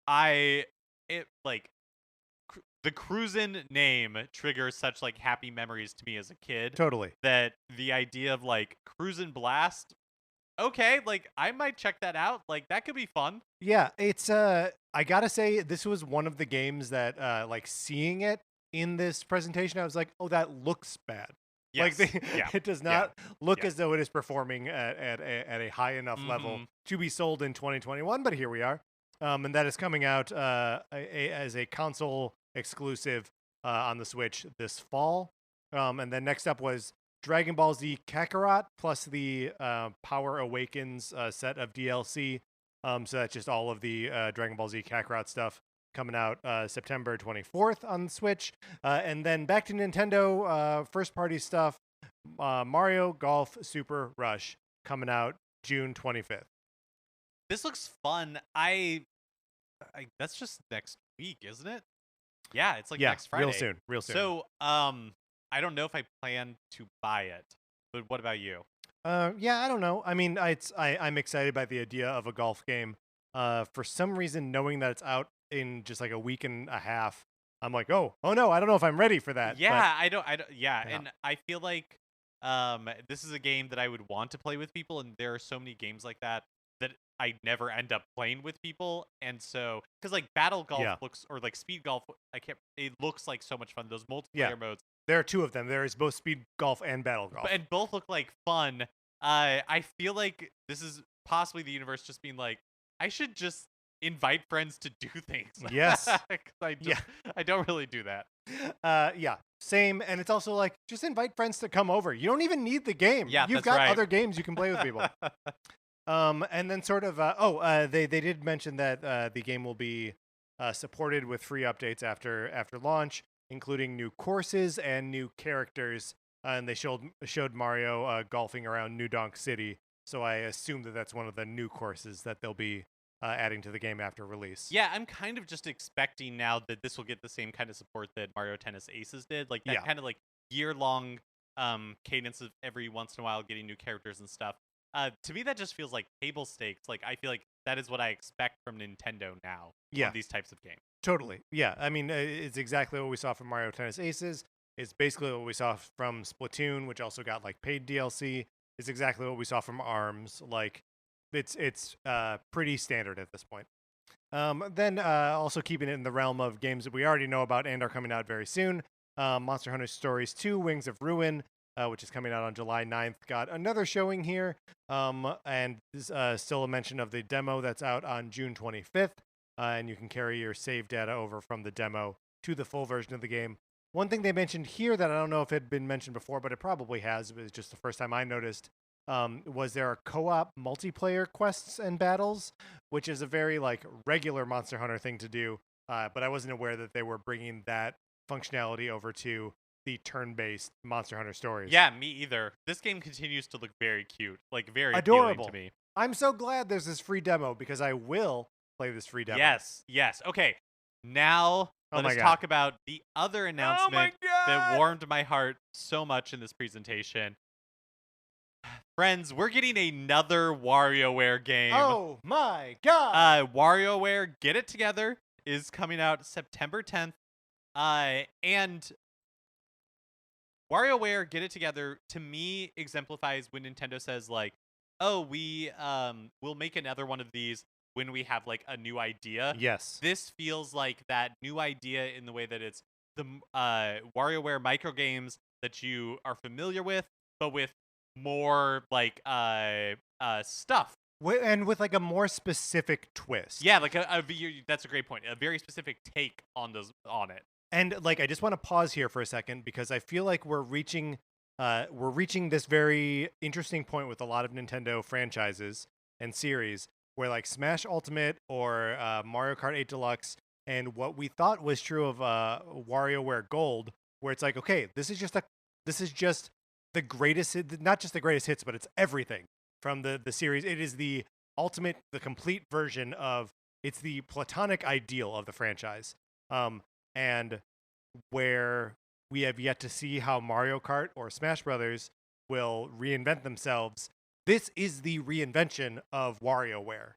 the Cruis'n name triggers such like happy memories to me as a kid. Totally. That the idea of like Cruis'n Blast, okay, like I might check that out. Like that could be fun. Yeah, it's I gotta say this was one of the games that like seeing it in this presentation, I was like, oh, that looks bad. Yes. Like it does not look as though it is performing at a high enough level to be sold in 2021. But here we are. and that is coming out as a console exclusive on the Switch this fall. And then next up was Dragon Ball Z Kakarot plus the Power Awakens set of DLC. So that's just all of the Dragon Ball Z Kakarot stuff coming out September 24th on the Switch. And then back to Nintendo first party stuff. Mario Golf Super Rush coming out June 25th. This looks fun. That's just next week, isn't it? Yeah, it's like next Friday. Real soon. So, I don't know if I plan to buy it, but what about you? Yeah, I don't know. I mean, I'm excited by the idea of a golf game. For some reason, knowing that it's out in just like a week and a half, I'm like, oh no, I don't know if I'm ready for that. Yeah, I don't. Yeah, and I feel like this is a game that I would want to play with people, and there are so many games like that I never end up playing with people, and so because like battle golf looks or like speed golf, it looks like so much fun. Those multiplayer modes. There are two of them. There is both speed golf and battle golf, and both look like fun. I feel like this is possibly the universe just being like, I should just invite friends to do things. Yes, I don't really do that. Yeah, same. And it's also like, just invite friends to come over. You don't even need the game. Yeah, you've got other games you can play with people. And then sort of, they did mention that the game will be supported with free updates after launch, including new courses and new characters. And they showed Mario golfing around New Donk City. So I assume that that's one of the new courses that they'll be adding to the game after release. Yeah, I'm kind of just expecting now that this will get the same kind of support that Mario Tennis Aces did. Like that kind of like year-long cadence of every once in a while getting new characters and stuff. To me, that just feels like table stakes. Like I feel like that is what I expect from Nintendo now. On these types of games. Totally. Yeah. I mean, it's exactly what we saw from Mario Tennis Aces. It's basically what we saw from Splatoon, which also got like paid DLC. It's exactly what we saw from ARMS. Like, it's pretty standard at this point. Then also keeping it in the realm of games that we already know about and are coming out very soon. Monster Hunter Stories 2: Wings of Ruin, which is coming out on July 9th, got another showing here. And still a mention of the demo that's out on June 25th. And you can carry your save data over from the demo to the full version of the game. One thing they mentioned here that I don't know if it had been mentioned before, but it probably has, it was just the first time I noticed, was there are co-op multiplayer quests and battles, which is a very like regular Monster Hunter thing to do, but I wasn't aware that they were bringing that functionality over to the turn-based Monster Hunter Stories. Yeah, me either. This game continues to look very cute, like very adorable appealing to me. I'm so glad there's this free demo because I will play this free demo. Yes. Okay, now let us talk about the other announcement that warmed my heart so much in this presentation. Friends, we're getting another WarioWare game. Oh my god! WarioWare Get It Together is coming out September 10th. And WarioWare Get It Together, to me, exemplifies when Nintendo says, like, oh, we'll make another one of these when we have, like, a new idea. Yes. This feels like that new idea in the way that it's the WarioWare microgames that you are familiar with, but with more, like, stuff. And with, like, a more specific twist. Yeah, like, that's a great point. A very specific take on it. And, like, I just want to pause here for a second because I feel like we're reaching this very interesting point with a lot of Nintendo franchises and series where, like, Smash Ultimate or Mario Kart 8 Deluxe and what we thought was true of WarioWare Gold, where it's like, okay, this is just the greatest, not just the greatest hits, but it's everything from the series. It is the ultimate, the complete version of, it's the platonic ideal of the franchise. And where we have yet to see how Mario Kart or Smash Brothers will reinvent themselves, this is the reinvention of WarioWare.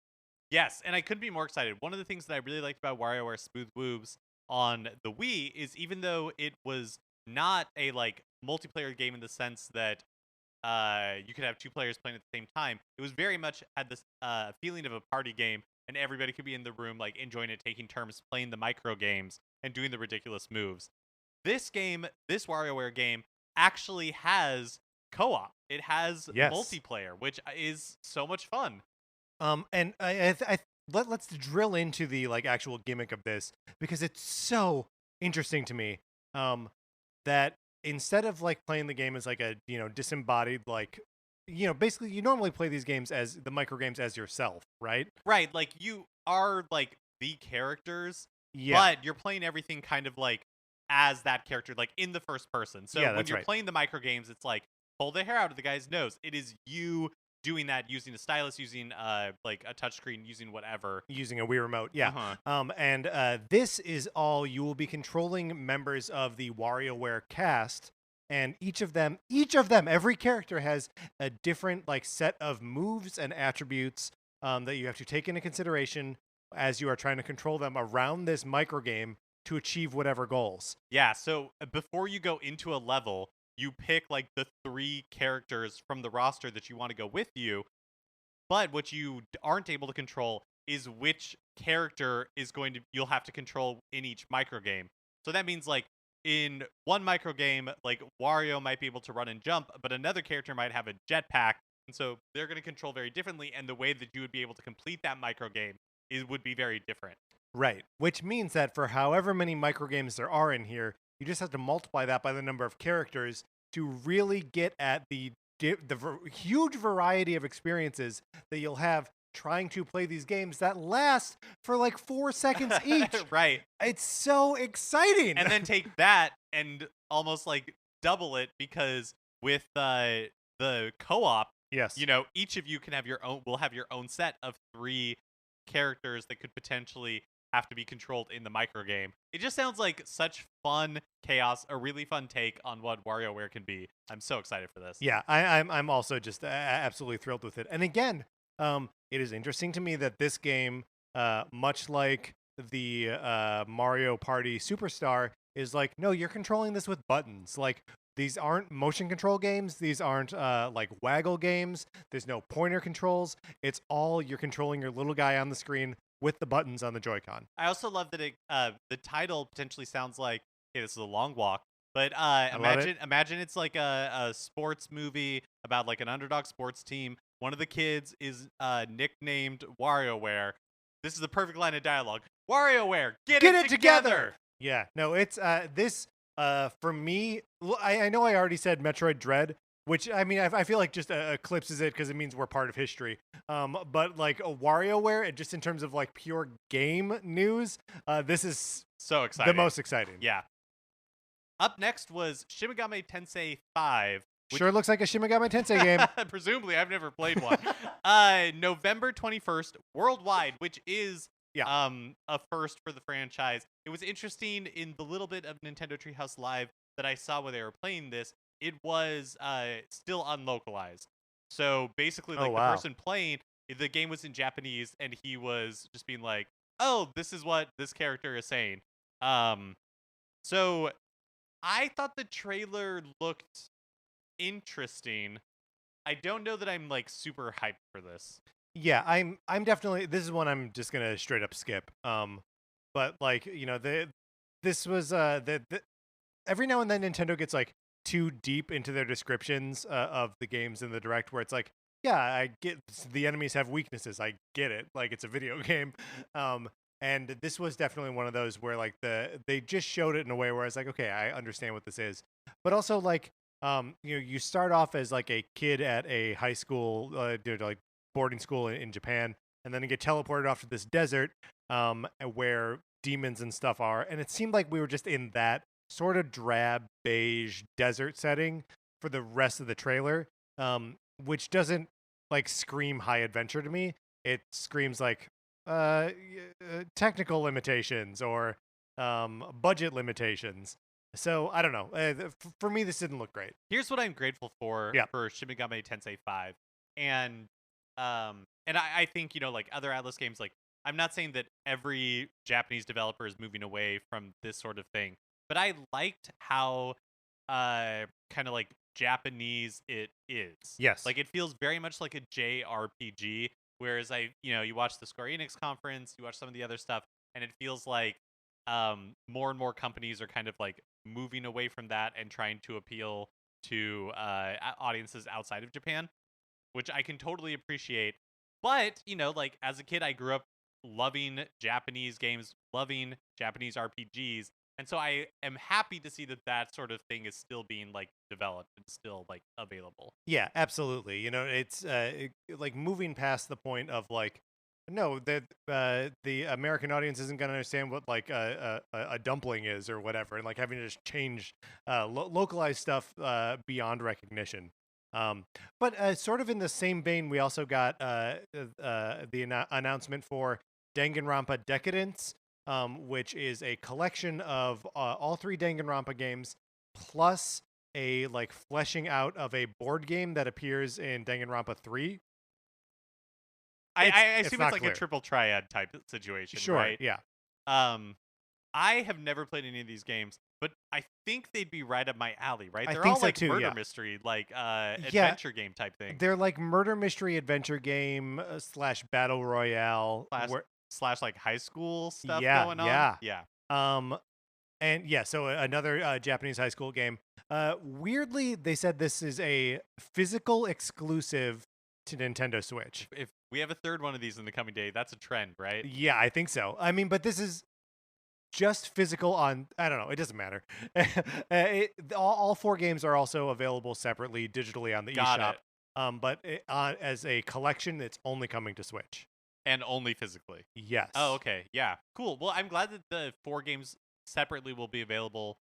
Yes, and I couldn't be more excited. One of the things that I really liked about WarioWare Smooth Moves on the Wii is even though it was not a like multiplayer game in the sense that you could have two players playing at the same time, it was very much had this feeling of a party game, and everybody could be in the room like enjoying it, taking turns playing the micro games and doing the ridiculous moves. This WarioWare game actually has co-op. It has multiplayer, which is so much fun. And I let's drill into the like actual gimmick of this because it's so interesting to me. That instead of like playing the game as like a disembodied like basically you normally play these games as the micro games as yourself, right? Right, like you are like the characters, Yeah, but you're playing everything kind of like as that character, like in the first person. So yeah, when that's you're right. playing the micro games, it's like pull the hair out of the guy's nose. It is you doing that using a stylus, using like a touchscreen, using whatever. Using a Wii remote, yeah. Uh-huh. And this is all you will be controlling members of the WarioWare cast, and each of them, every character has a different like set of moves and attributes that you have to take into consideration as you are trying to control them around this micro game to achieve whatever goals. Yeah, so before you go into a level, you pick like the 3 characters from the roster that you want to go with you. But what you aren't able to control is which character you'll have to control in each micro game. So that means like in one micro game, like Wario might be able to run and jump, but another character might have a jetpack, and so they're going to control very differently. And the way that you would be able to complete that micro game would be very different. Right. Which means that for however many micro games there are in here, you just have to multiply that by the number of characters to really get at the huge variety of experiences that you'll have trying to play these games that last for like 4 seconds each. Right. It's so exciting. And then take that and almost like double it, because with the co-op, yes, each of you will have your own set of 3 characters that could potentially have to be controlled in the micro game. It just sounds like such fun chaos, a really fun take on what WarioWare can be. I'm so excited for this. Yeah, I'm also just absolutely thrilled with it. And again, it is interesting to me that this game, much like the Mario Party Superstar, is like, no, you're controlling this with buttons. Like, these aren't motion control games. These aren't like waggle games. There's no pointer controls. It's all you're controlling your little guy on the screen with the buttons on the Joy-Con. I also love that the title potentially sounds like, hey, this is a long walk. But imagine it's like a sports movie about like an underdog sports team. One of the kids is nicknamed WarioWare. This is the perfect line of dialogue. WarioWare, get it together! Yeah, no, it's this for me. I know I already said Metroid Dread, which I mean I feel like just eclipses it because it means we're part of history. But like a WarioWare, and just in terms of like pure game news, this is so exciting. The most exciting. Yeah. Up next was Shin Megami Tensei 5. Sure looks like a Shin Megami Tensei game. Presumably, I've never played one. November 21st, worldwide, which is a first for the franchise. It was interesting in the little bit of Nintendo Treehouse Live that I saw where they were playing this. It was still unlocalized. So basically, like the person playing, the game was in Japanese, and he was just being like, "Oh, this is what this character is saying." So I thought the trailer looked interesting. I don't know that I'm like super hyped for this. Yeah, I'm definitely, this is one I'm just gonna straight up skip. But like this was every now and then Nintendo gets like too deep into their descriptions of the games in the direct, where it's like, yeah, I get the enemies have weaknesses. I get it. Like, it's a video game. And this was definitely one of those where like they just showed it in a way where I was like, okay, I understand what this is. But also like, you start off as like a kid at a high school, like boarding school in Japan, and then you get teleported off to this desert, where demons and stuff are. And it seemed like we were just in that sort of drab beige desert setting for the rest of the trailer, which doesn't like scream high adventure to me. It screams like technical limitations or budget limitations. So I don't know. For me, this didn't look great. Here's what I'm grateful for Shin Megami Tensei 5, and I think like other Atlas games, like I'm not saying that every Japanese developer is moving away from this sort of thing, but I liked how kind of like Japanese it is. Yes, like it feels very much like a JRPG. Whereas you watch the Square Enix conference, you watch some of the other stuff, and it feels like more and more companies are kind of like moving away from that and trying to appeal to audiences outside of Japan, which I can totally appreciate. But like as a kid, I grew up loving Japanese games, loving Japanese RPGs. And so I am happy to see that sort of thing is still being like developed and still like available. Yeah, absolutely. It's like moving past the point of like, no, that the American audience isn't going to understand what like a dumpling is or whatever, and like having to just change localized stuff beyond recognition. But sort of in the same vein, we also got the announcement for Danganronpa Decadence, which is a collection of all three Danganronpa games plus a like fleshing out of a board game that appears in Danganronpa 3. I assume it's not like clear. a triple triad type situation, Sure, right? yeah. I have never played any of these games, but I think they'd be right up my alley, right? I They're think all so like too, murder yeah. mystery, like adventure game type thing. They're like murder mystery adventure game slash battle royale. Slash like high school stuff Yeah, going on. yeah. Yeah. And yeah, so another Japanese high school game. Weirdly, they said this is a physical exclusive to Nintendo Switch. If we have a third one of these in the coming day, that's a trend, right? Yeah, I think so. I mean, but this is just physical on, I don't know, it doesn't matter. All four games are also available separately digitally on the eShop. But as a collection, it's only coming to Switch. And only physically. Yes. Oh, okay. Yeah. Cool. Well, I'm glad that the 4 games separately will be available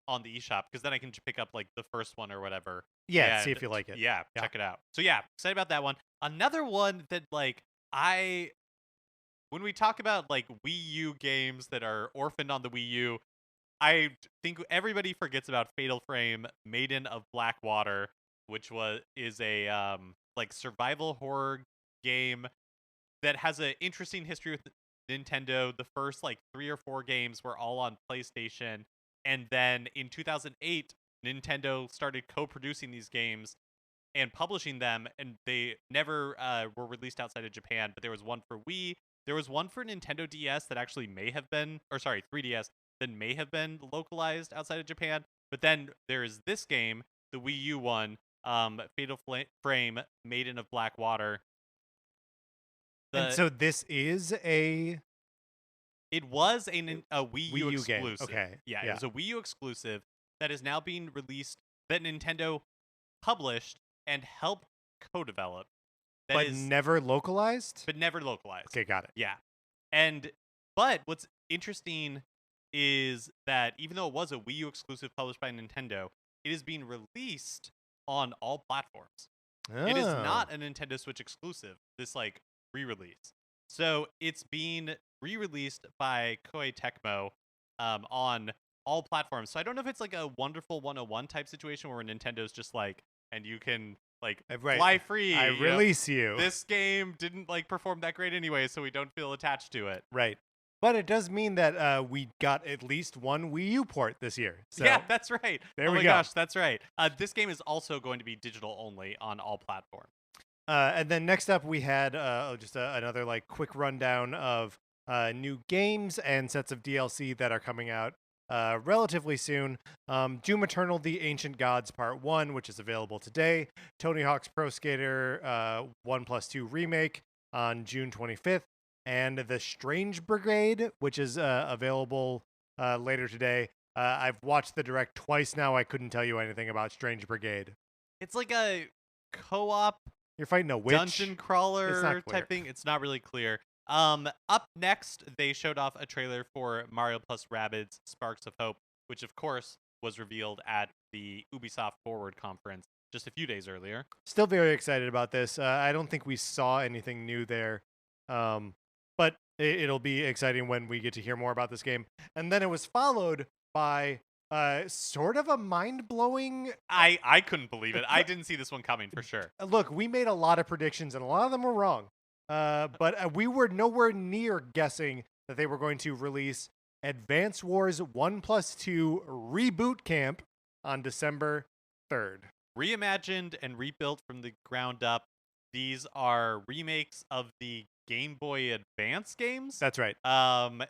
on the eShop, because then I can pick up like the first one or whatever. Yeah, see if you like it. Yeah, check it out. So yeah, excited about that one. Another one that like when we talk about like Wii U games that are orphaned on the Wii U, I think everybody forgets about Fatal Frame Maiden of Blackwater, which is a like survival horror game that has an interesting history with Nintendo. The first like 3 or 4 games were all on PlayStation, and then in 2008 Nintendo started co-producing these games and publishing them, and they never were released outside of Japan. But there was one for Wii, there was one for Nintendo DS that actually may have been, or sorry, 3DS, that may have been localized outside of Japan. But then there is this game, the Wii U one, Fatal Frame Maiden of Blackwater. And so this is It was a Wii U exclusive. Game. Okay. Yeah, it was a Wii U exclusive that is now being released, that Nintendo published and helped co-develop. But never localized? But never localized. Okay, got it. Yeah. But what's interesting is that even though it was a Wii U exclusive published by Nintendo, it is being released on all platforms. Oh. It is not a Nintendo Switch exclusive, this like re-release. So it's being re-released by Koei Tecmo on all platforms. So I don't know if it's like a Wonderful 101 type situation where Nintendo's just like, and you can like fly free. I release you. This game didn't like perform that great anyway, so we don't feel attached to it. Right. But it does mean that we got at least one Wii U port this year. So yeah, that's right. There we go. Oh my gosh, that's right. This game is also going to be digital only on all platforms. And then next up, we had just another like quick rundown of new games and sets of DLC that are coming out relatively soon. Doom Eternal: The Ancient Gods Part 1, which is available today. Tony Hawk's Pro Skater 1+2 Remake on June 25th. And The Strange Brigade, which is available later today. I've watched the Direct twice now. I couldn't tell you anything about Strange Brigade. It's like a co-op, you're fighting a witch, dungeon crawler type thing. It's not really clear. Up next, they showed off a trailer for Mario plus Rabbids Sparks of Hope, which of course was revealed at the Ubisoft Forward conference just a few days earlier. Still very excited about this. I don't think we saw anything new there. But it'll be exciting when we get to hear more about this game. And then it was followed by sort of a mind-blowing... I couldn't believe it. I didn't see this one coming for sure. Look, we made a lot of predictions, and a lot of them were wrong. But we were nowhere near guessing that they were going to release Advance Wars 1+2 Reboot Camp on December 3rd. Reimagined and rebuilt from the ground up. These are remakes of the Game Boy Advance games. That's right.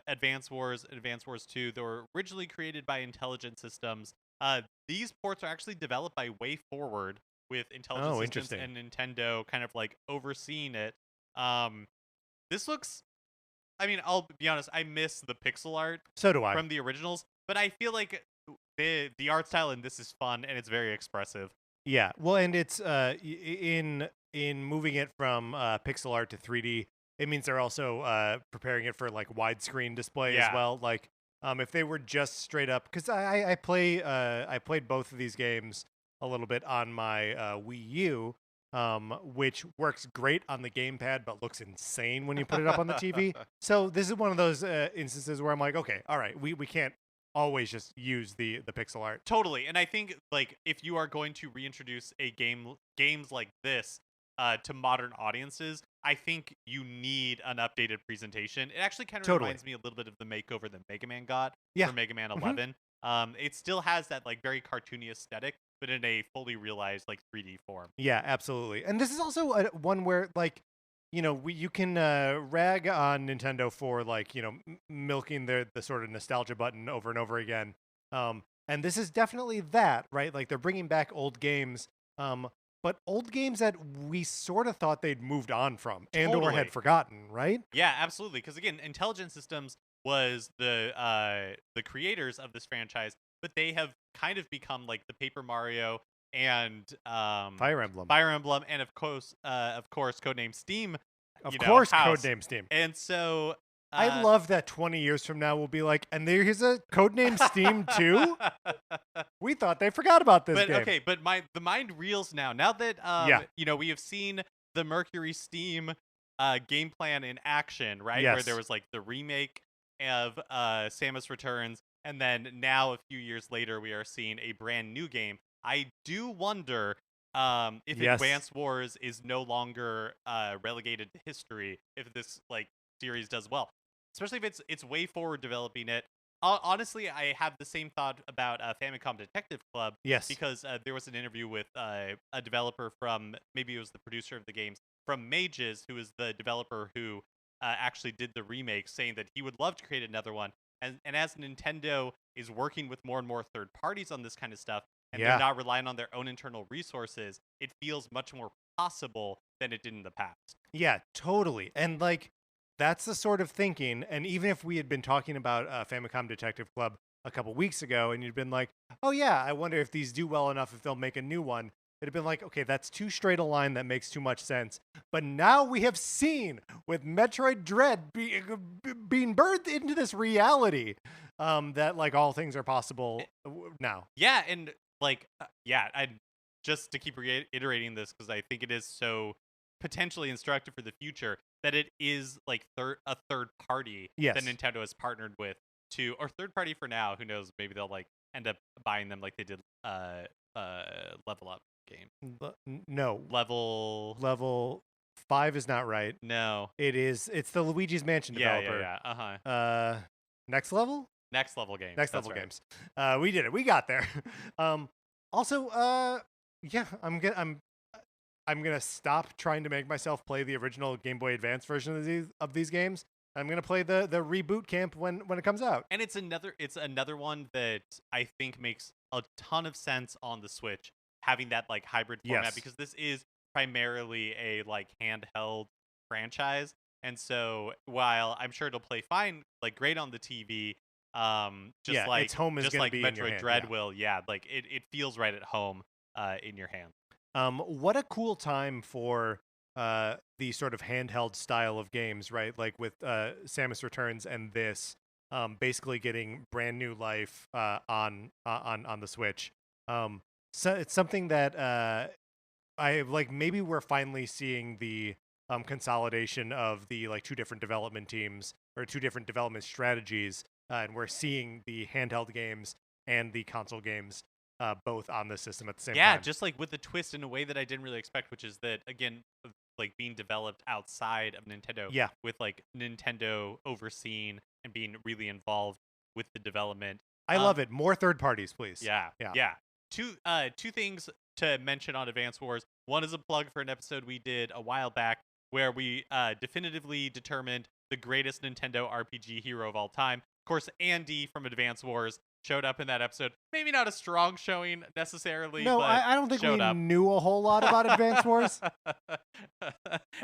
Advance Wars, Advance Wars 2. They were originally created by Intelligent Systems. These ports are actually developed by Way Forward, with Intelligent Systems and Nintendo kind of like overseeing it. This looks I mean, I'll be honest, I miss the pixel art So do I. from the originals, but I feel like the art style in this is fun and it's very expressive. Yeah, well, and it's in moving it from pixel art to 3D. It means they're also preparing it for like widescreen display as Yeah. well. Like, if they were just straight up, because I played both of these games a little bit on my Wii U, which works great on the gamepad, but looks insane when you put it up on the TV. So this is one of those instances where I'm like, okay, all right, we can't always just use the pixel art. Totally. And I think like if you are going to reintroduce games like this to modern audiences, I think you need an updated presentation. It actually kind of Totally. reminds me a little bit of the makeover that Mega Man got Yeah. for Mega Man Mhm. 11. It still has that like very cartoony aesthetic, but in a fully realized like 3D form. Yeah, absolutely. And this is also one where, like, you can rag on Nintendo for like, milking the sort of nostalgia button over and over again. And this is definitely that, right? Like they're bringing back old games, but old games that we sort of thought they'd moved on from and or Totally. had forgotten, right? Yeah, absolutely. Because again, Intelligent Systems was the creators of this franchise, but they have kind of become like the Paper Mario and Fire Emblem. and of course, Codename Steam. Of course, house. Codename Steam. And so I love that 20 years from now we'll be like, and there's a Codename Steam too? We thought they forgot about this But game. okay, but the mind reels now. Now that we have seen the Mercury Steam game plan in action, right? Where Yes. there was like the remake of Samus Returns, and then now a few years later we are seeing a brand new game. I do wonder if Yes. Advance Wars is no longer relegated to history if this like series does well, especially if it's way forward developing it. Honestly, I have the same thought about Famicom Detective Club. Yes. Because there was an interview with a developer from, maybe it was the producer of the games, from Mages, who is the developer who actually did the remake, saying that he would love to create another one. And as Nintendo is working with more and more third parties on this kind of stuff, and Yeah. they're not relying on their own internal resources, it feels much more possible than it did in the past. Yeah, totally. And like that's the sort of thinking. And even if we had been talking about Famicom Detective Club a couple weeks ago, and you'd been like, "Oh yeah, I wonder if these do well enough if they'll make a new one," it'd have been like, "Okay, that's too straight a line. That makes too much sense." But now we have seen with Metroid Dread being birthed into this reality that like all things are possible now. Yeah, and like, I just to keep reiterating this because I think it is so potentially instructive for the future that it is like a third party Yes. that Nintendo has partnered with or third party for now. Who knows? Maybe they'll like end up buying them like they did Level Up game. No. Level 5 is not right. No. It's the Luigi's Mansion developer. Yeah. Next Level? Next Level games. Next Level games. We did it. We got there. Also, yeah, I'm gonna stop trying to make myself play the original Game Boy Advance version of these games. I'm gonna play the reboot camp when it comes out. And it's another one that I think makes a ton of sense on the Switch, having that like hybrid format, Yes. because this is primarily a like handheld franchise. And so while I'm sure it'll play fine, like great on the TV, just Yeah, like its home is just gonna like be in your Metroid hand, Dread yeah. will, like it feels right at home in your hand. What a cool time for the sort of handheld style of games, right? Like with Samus Returns and this, basically getting brand new life on the Switch. So it's something that I like. Maybe we're finally seeing the consolidation of the like two different development teams or two different development strategies, and we're seeing the handheld games and the console games both on the system at the same Yeah, time. just like with the twist in a way that I didn't really expect, which is that again, like being developed outside of Nintendo. Yeah. With like Nintendo overseeing and being really involved with the development. I love it. More third parties, please. Yeah. Two things to mention on Advance Wars. One is a plug for an episode we did a while back where we definitively determined the greatest Nintendo RPG hero of all time. Of course, Andy from Advance Wars showed up in that episode. Maybe not a strong showing necessarily. No, but I don't think we showed up. knew a whole lot about Advance Wars.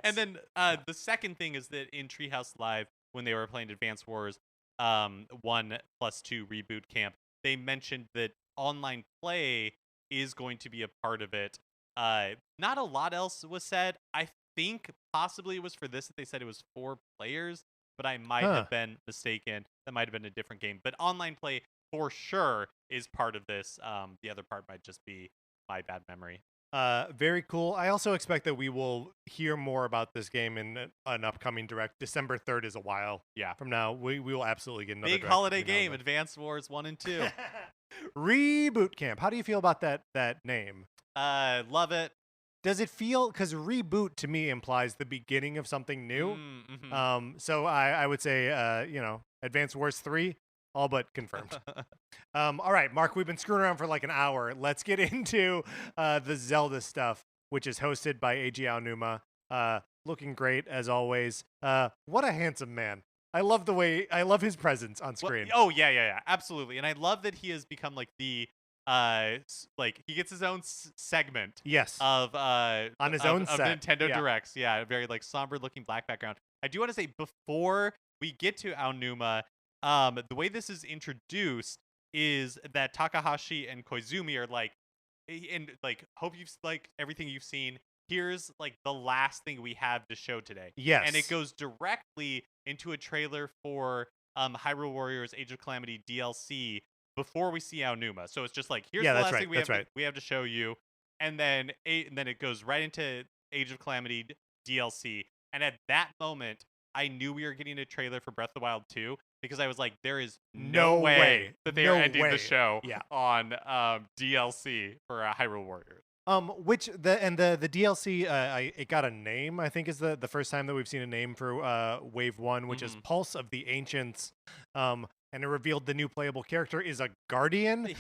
And then the second thing is that in Treehouse Live, when they were playing Advance Wars 1+2 Reboot Camp, they mentioned that online play is going to be a part of it. Not a lot else was said. I think possibly it was for this that they said it was 4 players, but I might Huh. have been mistaken. That might have been a different game. But online play for sure is part of this. The other part might just be my bad memory. Very cool. I also expect that we will hear more about this game in an upcoming direct. December 3rd is a while from now. We will absolutely get another big direct holiday game, Advance Wars 1 and 2. Reboot Camp. How do you feel about that name? Love it. Does it feel, because reboot to me implies the beginning of something new. So I would say Advance Wars 3, all but confirmed. All right, Mark, we've been screwing around for like an hour. Let's get into the Zelda stuff, which is hosted by Eiji Aonuma. Looking great as always. What a handsome man. I love his presence on screen. Well, yeah, absolutely. And I love that he has become like the he gets his own segment. Yes. Of on his own set. Nintendo Directs. Yeah, very like somber looking black background. I do want to say before we get to Aonuma, the way this is introduced is that Takahashi and Koizumi are like, and like, hope you've liked everything you've seen. Here's like the last thing we have to show today. Yes. And it goes directly into a trailer for Hyrule Warriors Age of Calamity DLC before we see Aonuma. So it's just like, here's the last thing we have to show you. And then it goes right into Age of Calamity DLC. And at that moment, I knew we were getting a trailer for Breath of the Wild 2 because I was like, there is no way that they are ending the show on DLC for Hyrule Warriors. The DLC it got a name, I think is the first time that we've seen a name for Wave 1, which is Pulse of the Ancients. And it revealed the new playable character is a Guardian,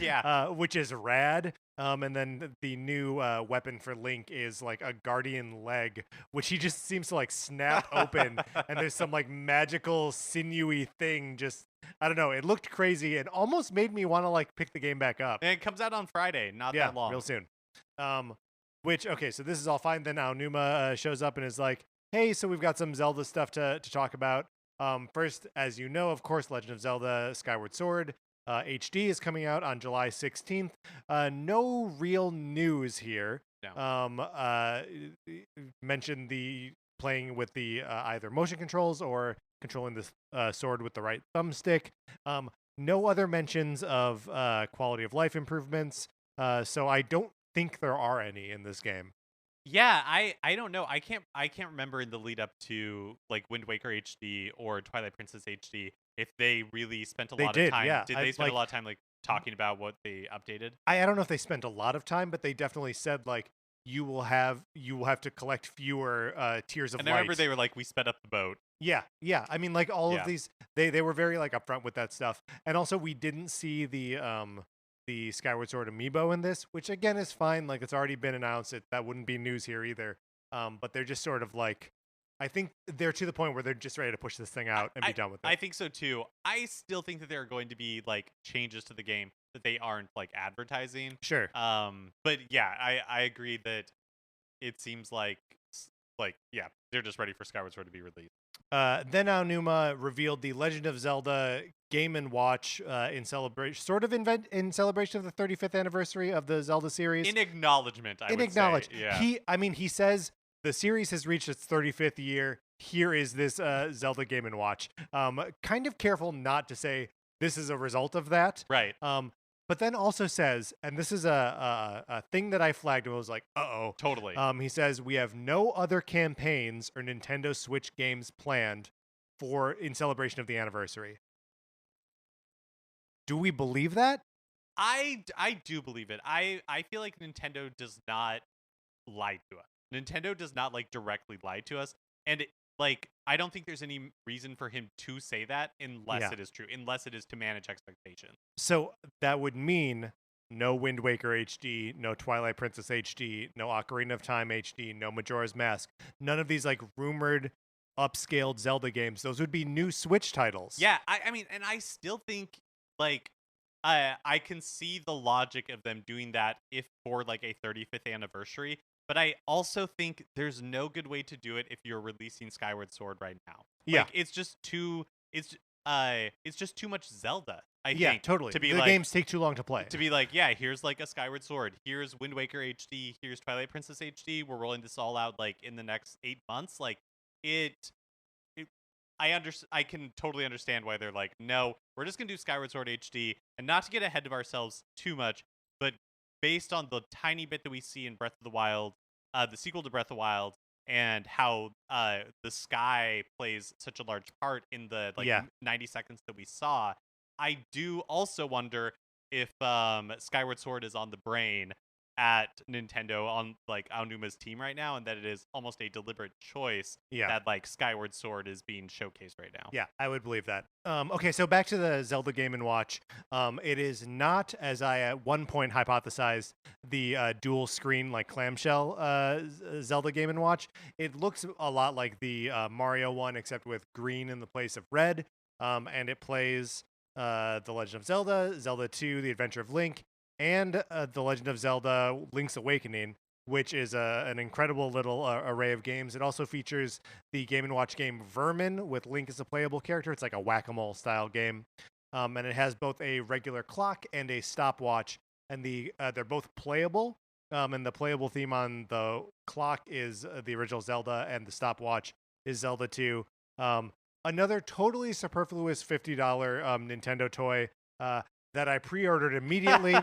which is rad. And then the new weapon for Link is like a Guardian leg, which he just seems to like snap open, and there's some like magical sinewy thing. Just I don't know. It looked crazy and almost made me want to like pick the game back up. And it comes out on Friday, not that long, real soon. So this is all fine. Then Aonuma shows up and is like, "Hey, so we've got some Zelda stuff to talk about." First, as you know, of course, Legend of Zelda Skyward Sword HD is coming out on July 16th. No real news here. No. Mentioned the playing with the either motion controls or controlling the sword with the right thumbstick. No other mentions of quality of life improvements. So I don't think there are any in this game. Yeah, I don't know. I can't remember in the lead up to like Wind Waker HD or Twilight Princess HD if they really spent a lot of time. Yeah. Did they spend a lot of time like talking about what they updated? I don't know if they spent a lot of time, but they definitely said like you will have to collect fewer tears of light. And I remember they were like, we sped up the boat. Yeah. I mean, like all of these, they were very like upfront with that stuff. And also, we didn't see the Skyward Sword amiibo in this, which again is fine. Like it's already been announced. That wouldn't be news here either. But they're just sort of like, I think they're to the point where they're just ready to push this thing out and be done with it. I think so too. I still think that there are going to be like changes to the game that they aren't like advertising. Sure. But yeah, I agree that it seems like they're just ready for Skyward Sword to be released. Then Aonuma revealed the Legend of Zelda Game & Watch in celebration of the 35th anniversary of the Zelda series. In acknowledgement, I would say. Yeah. He says the series has reached its 35th year. Here is this Zelda Game & Watch. Kind of careful not to say this is a result of that. Right. But then also says, and this is a thing that I flagged and was like, uh-oh. Totally. He says, we have no other campaigns or Nintendo Switch games planned in celebration of the anniversary. Do we believe that? I do believe it. I feel like Nintendo does not lie to us. Nintendo does not like directly lie to us. And I don't think there's any reason for him to say that unless it is true, unless it is to manage expectations. So that would mean no Wind Waker HD, no Twilight Princess HD, no Ocarina of Time HD, no Majora's Mask. None of these like rumored upscaled Zelda games. Those would be new Switch titles. Yeah, I mean, and I still think like I can see the logic of them doing that if for like a 35th anniversary. but I also think there's no good way to do it if you're releasing Skyward Sword right now. Yeah. Like it's just too it's just too much Zelda, I Yeah, think, totally. to be The like games take too long to play. yeah, here's like a Skyward Sword, here's Wind Waker HD, here's Twilight Princess HD. We're rolling this all out like in the next 8 months. Like it, it I can totally understand why they're like, no, we're just gonna do Skyward Sword HD, and not to get ahead of ourselves too much, but based on the tiny bit that we see in Breath of the Wild, the sequel to Breath of the Wild, and how the sky plays such a large part in the like Yeah. 90 seconds that we saw, I do also wonder if Skyward Sword is on the brain at Nintendo on like Aonuma's team right now, and that it is almost a deliberate choice Yeah. that like Skyward Sword is being showcased right now. Yeah, I would believe that. Okay, so back to the Zelda Game and Watch. It is not, as I at one point hypothesized, the dual screen like clamshell Zelda Game and Watch. It looks a lot like the Mario one, except with green in the place of red. And it plays The Legend of Zelda, Zelda 2, The Adventure of Link, and The Legend of Zelda Link's Awakening, which is an incredible little array of games. It also features the Game & Watch game Vermin with Link as a playable character. It's like a whack-a-mole style game. And it has both a regular clock and a stopwatch, and they're both playable. And the playable theme on the clock is the original Zelda, and the stopwatch is Zelda 2. Another totally superfluous $50 Nintendo toy that I pre-ordered immediately.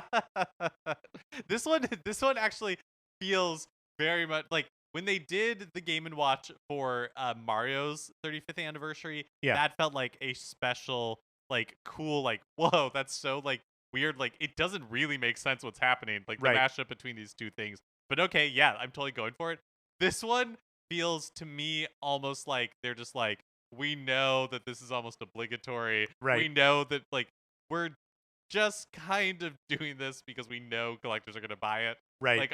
This one actually feels very much like when they did the Game & Watch for Mario's 35th anniversary. Yeah. That felt like a special, like cool, like whoa, that's so like weird. Like it doesn't really make sense what's happening. Like the Right. mashup between these two things. But okay, yeah, I'm totally going for it. This one feels to me almost like they're just like, we know that this is almost obligatory. Right. We know that like we're just kind of doing this because we know collectors are going to buy it. Right. Like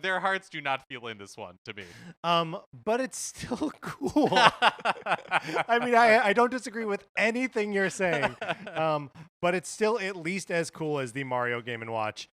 their hearts do not feel in this one to me. But it's still cool. I mean, I don't disagree with anything you're saying. But it's still at least as cool as the Mario Game & Watch.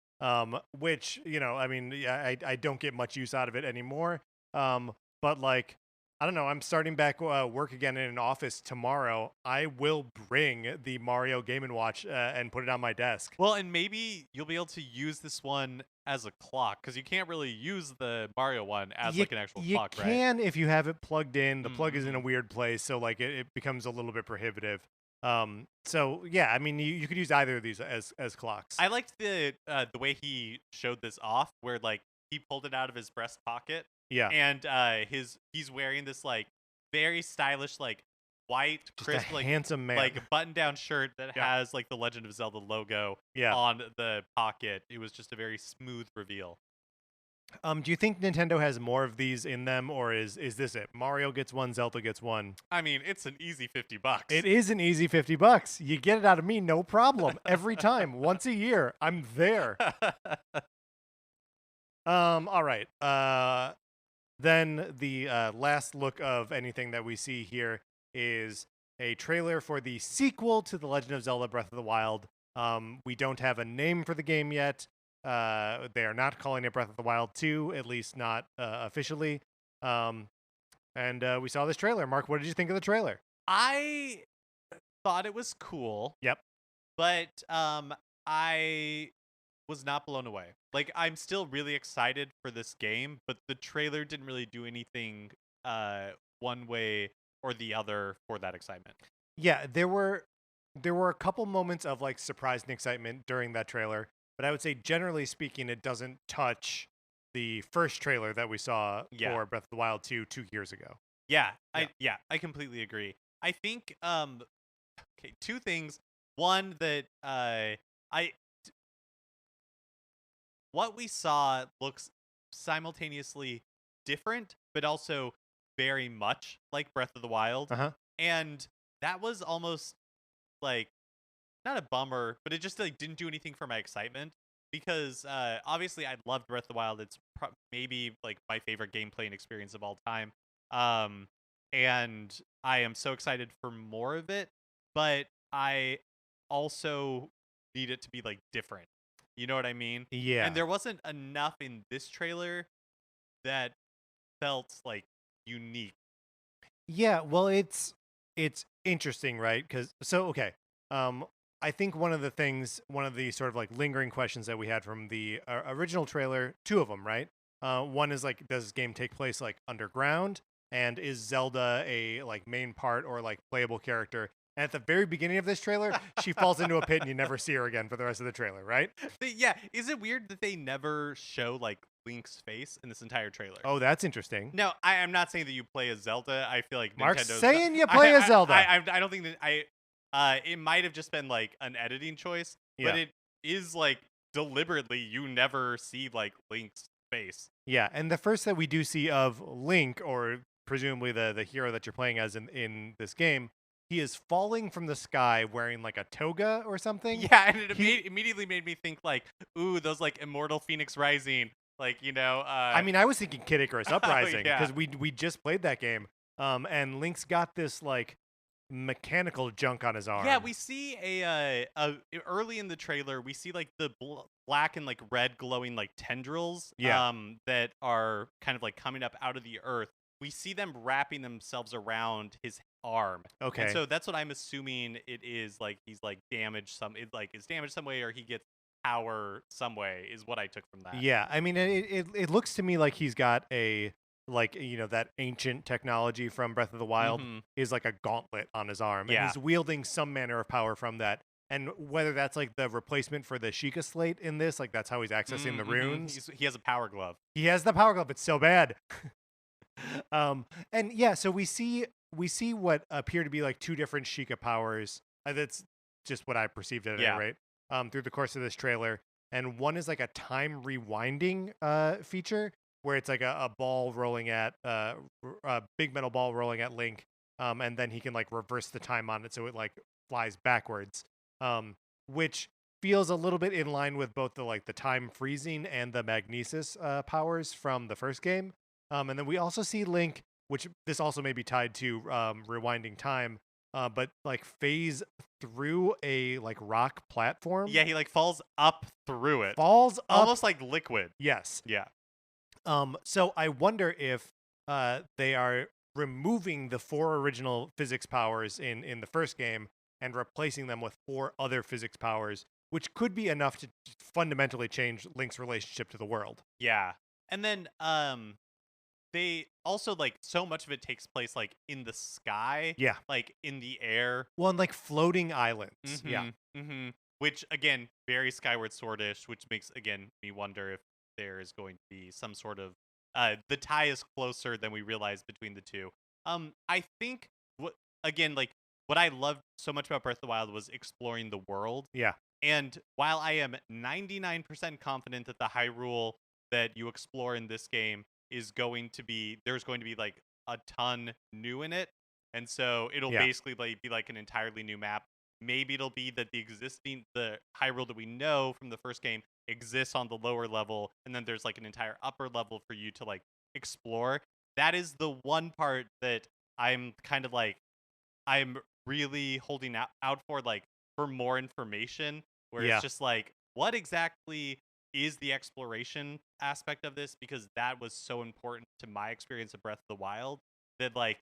Which, I mean, I don't get much use out of it anymore. But like, I don't know, I'm starting back work again in an office tomorrow. I will bring the Mario Game & Watch and put it on my desk. Well, and maybe you'll be able to use this one as a clock, because you can't really use the Mario one as like an actual clock, right? You can if you have it plugged in. The plug is in a weird place, so like it becomes a little bit prohibitive. So yeah, I mean, you could use either of these as clocks. I liked the way he showed this off, where like he pulled it out of his breast pocket. Yeah. And he's wearing this like very stylish like white Just crisp a like handsome man. like button down shirt that has like the Legend of Zelda logo on the pocket. It was just a very smooth reveal. Do you think Nintendo has more of these in them, or is this it? Mario gets one, Zelda gets one. I mean, it's an easy $50. It is an easy $50. You get it out of me, no problem. Every time, once a year, I'm there. All right. Then the last look of anything that we see here is a trailer for the sequel to The Legend of Zelda Breath of the Wild. We don't have a name for the game yet. They are not calling it Breath of the Wild 2, at least not officially. And we saw this trailer. Mark, what did you think of the trailer? I thought it was cool. Yep. But I was not blown away. Like, I'm still really excited for this game, but the trailer didn't really do anything one way or the other for that excitement. Yeah, there were a couple moments of like surprise and excitement during that trailer, but I would say generally speaking, it doesn't touch the first trailer that we saw for Breath of the Wild 2 years ago. Yeah, I completely agree. I think okay, two things. One that what we saw looks simultaneously different, but also very much like Breath of the Wild. And that was almost like not a bummer, but it just like didn't do anything for my excitement, because obviously I loved Breath of the Wild. It's maybe like my favorite gameplay and experience of all time. And I am so excited for more of it, but I also need it to be like different. You know what I mean? Yeah. And there wasn't enough in this trailer that felt like unique. Yeah, well, it's interesting, right? Because okay, um, I think one of the sort of like lingering questions that we had from the original trailer, two of them, right? One is like, does this game take place like underground, and is Zelda a like main part or like playable character? And at the very beginning of this trailer, she falls into a pit and you never see her again for the rest of the trailer, right? Yeah, is it weird that they never show like Link's face in this entire trailer? Oh, that's interesting. No, I'm not saying that you play as Zelda. I feel like Mark's Nintendo's saying you play as Zelda. I don't think that it might have just been like an editing choice, but Yeah. it is like deliberately you never see like Link's face. Yeah, and the first that we do see of Link, or presumably the hero that you're playing as in this game, he is falling from the sky wearing like a toga or something. Yeah, and it He, immediately made me think like, ooh, those like Immortal Phoenix Rising, like I mean, I was thinking Kid Icarus Uprising yeah. because we just played that game, and Link's got this like mechanical junk on his arm. Yeah, we see early in the trailer, we see like the black and like red glowing like tendrils Yeah. that are kind of like coming up out of the earth. We see them wrapping themselves around his arm. Okay. And so that's what I'm assuming it is, like he's like damaged is damaged some way, or he gets power some way, is what I took from that. Yeah, I mean, it looks to me like he's got a like that ancient technology from Breath of the Wild Mhm. is like a gauntlet on his arm, Yeah. and he's wielding some manner of power from that. And whether that's like the replacement for the Sheikah slate in this, like that's how he's accessing the Mhm. runes. He has a power glove. He has the power glove. It's so bad. And yeah, so we see what appear to be like two different Sheikah powers. That's just what I perceived at Yeah. any rate. Through the course of this trailer, and one is like a time rewinding feature where it's like a ball rolling at a big metal ball rolling at Link, and then he can like reverse the time on it so it like flies backwards, which feels a little bit in line with both the time freezing and the magnesis powers from the first game. And then we also see Link, which this also may be tied to rewinding time, but like phase through a like rock platform. Yeah, he like falls up through it. Falls up. Almost like liquid. Yes. Yeah. So I wonder if they are removing the 4 original physics powers in the first game and replacing them with 4 other physics powers, which could be enough to fundamentally change Link's relationship to the world. Yeah. And then they also like so much of it takes place like in the sky. Yeah. Like in the air. Well, and like floating islands. Yeah. Mm-hmm. Which again, very Skyward Swordish, which makes again me wonder if there is going to be some sort of the tie is closer than we realize between the two. I think what again, like what I loved so much about Breath of the Wild was exploring the world. Yeah. And while I am 99% confident that the Hyrule that you explore in this game is going to be, there's going to be like a ton new in it. And so it'll basically like be like an entirely new map. Maybe it'll be that the Hyrule that we know from the first game exists on the lower level, and then there's like an entire upper level for you to like explore. That is the one part that I'm kind of like, I'm really holding out for, like, for more information, where it's just like, what exactly is the exploration aspect of this? Because that was so important to my experience of Breath of the Wild that like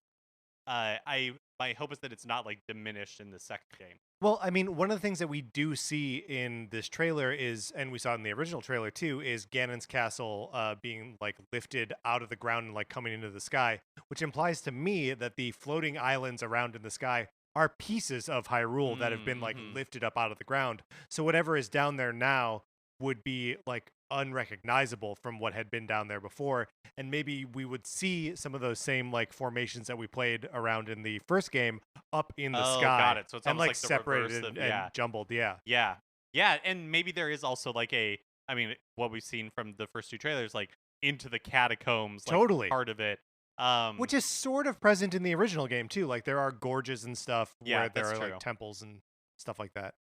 my hope is that it's not like diminished in the second game. Well, I mean, one of the things that we do see in this trailer is, and we saw in the original trailer too, is Ganon's castle being like lifted out of the ground and like coming into the sky, which implies to me that the floating islands around in the sky are pieces of Hyrule that have been like lifted up out of the ground. So whatever is down there now would be like unrecognizable from what had been down there before, and maybe we would see some of those same like formations that we played around in the first game up in the sky. Got it. So it's and almost like the separated reverse of, and jumbled. Yeah, and maybe there is also like I mean, what we've seen from the first two trailers, like into the catacombs, like, Totally. part of it. Which is sort of present in the original game too. Like there are gorges and stuff where there are true. like temples and stuff like that.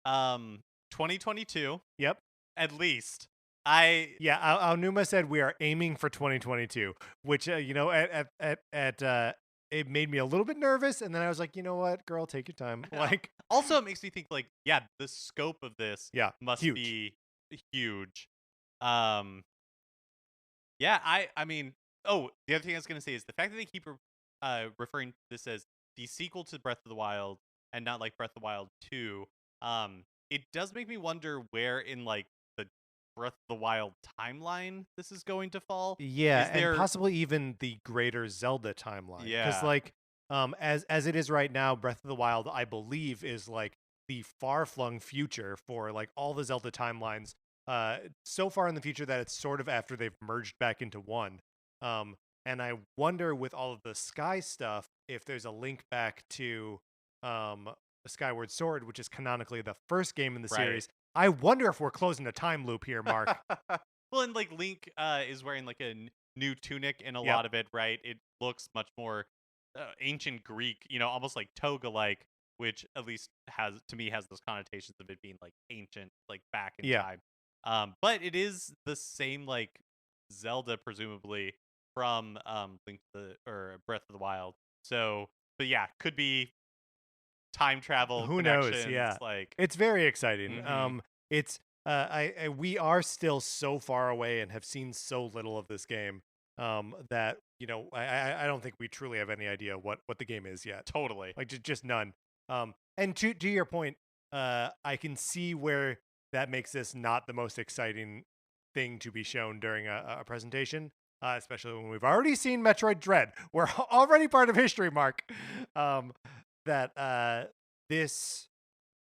2022. Yep. At least. Aonuma said we are aiming for 2022, which you know, it made me a little bit nervous, and then I was like, you know what, girl, take your time. Like, also it makes me think like, yeah, the scope of this must huge. be huge. Yeah, I mean, oh, the other thing I was gonna say is the fact that they keep referring to this as the sequel to Breath of the Wild and not like Breath of the Wild 2. It does make me wonder where in like the Breath of the Wild timeline this is going to fall. Yeah, Is and there? possibly even the greater Zelda timeline. Because Yeah, like, as it is right now, Breath of the Wild, I believe, is like the far flung future for like all the Zelda timelines. So far in the future that it's sort of after they've merged back into one. Um, and I wonder with all of the Sky stuff if there's a link back to um Skyward Sword, which is canonically the first game in the right. series. I wonder if we're closing a time loop here, Mark. Well, and like Link is wearing like a new tunic in a Yep. lot of it, right? It looks much more ancient Greek, almost like toga like, which at least has to me has those connotations of it being like ancient, like back in Yeah. time. But it is the same like Zelda presumably from Link to the or Breath of the Wild. So, but yeah, could be time travel Who knows? connections Yeah, like. it's very exciting. Mhm. It's I we are still so far away and have seen so little of this game. That I don't think we truly have any idea what the game is yet. Totally. Like just none. And to your point, I can see where that makes this not the most exciting thing to be shown during a presentation. Especially when we've already seen Metroid Dread. We're already part of history, Mark. Um, that this,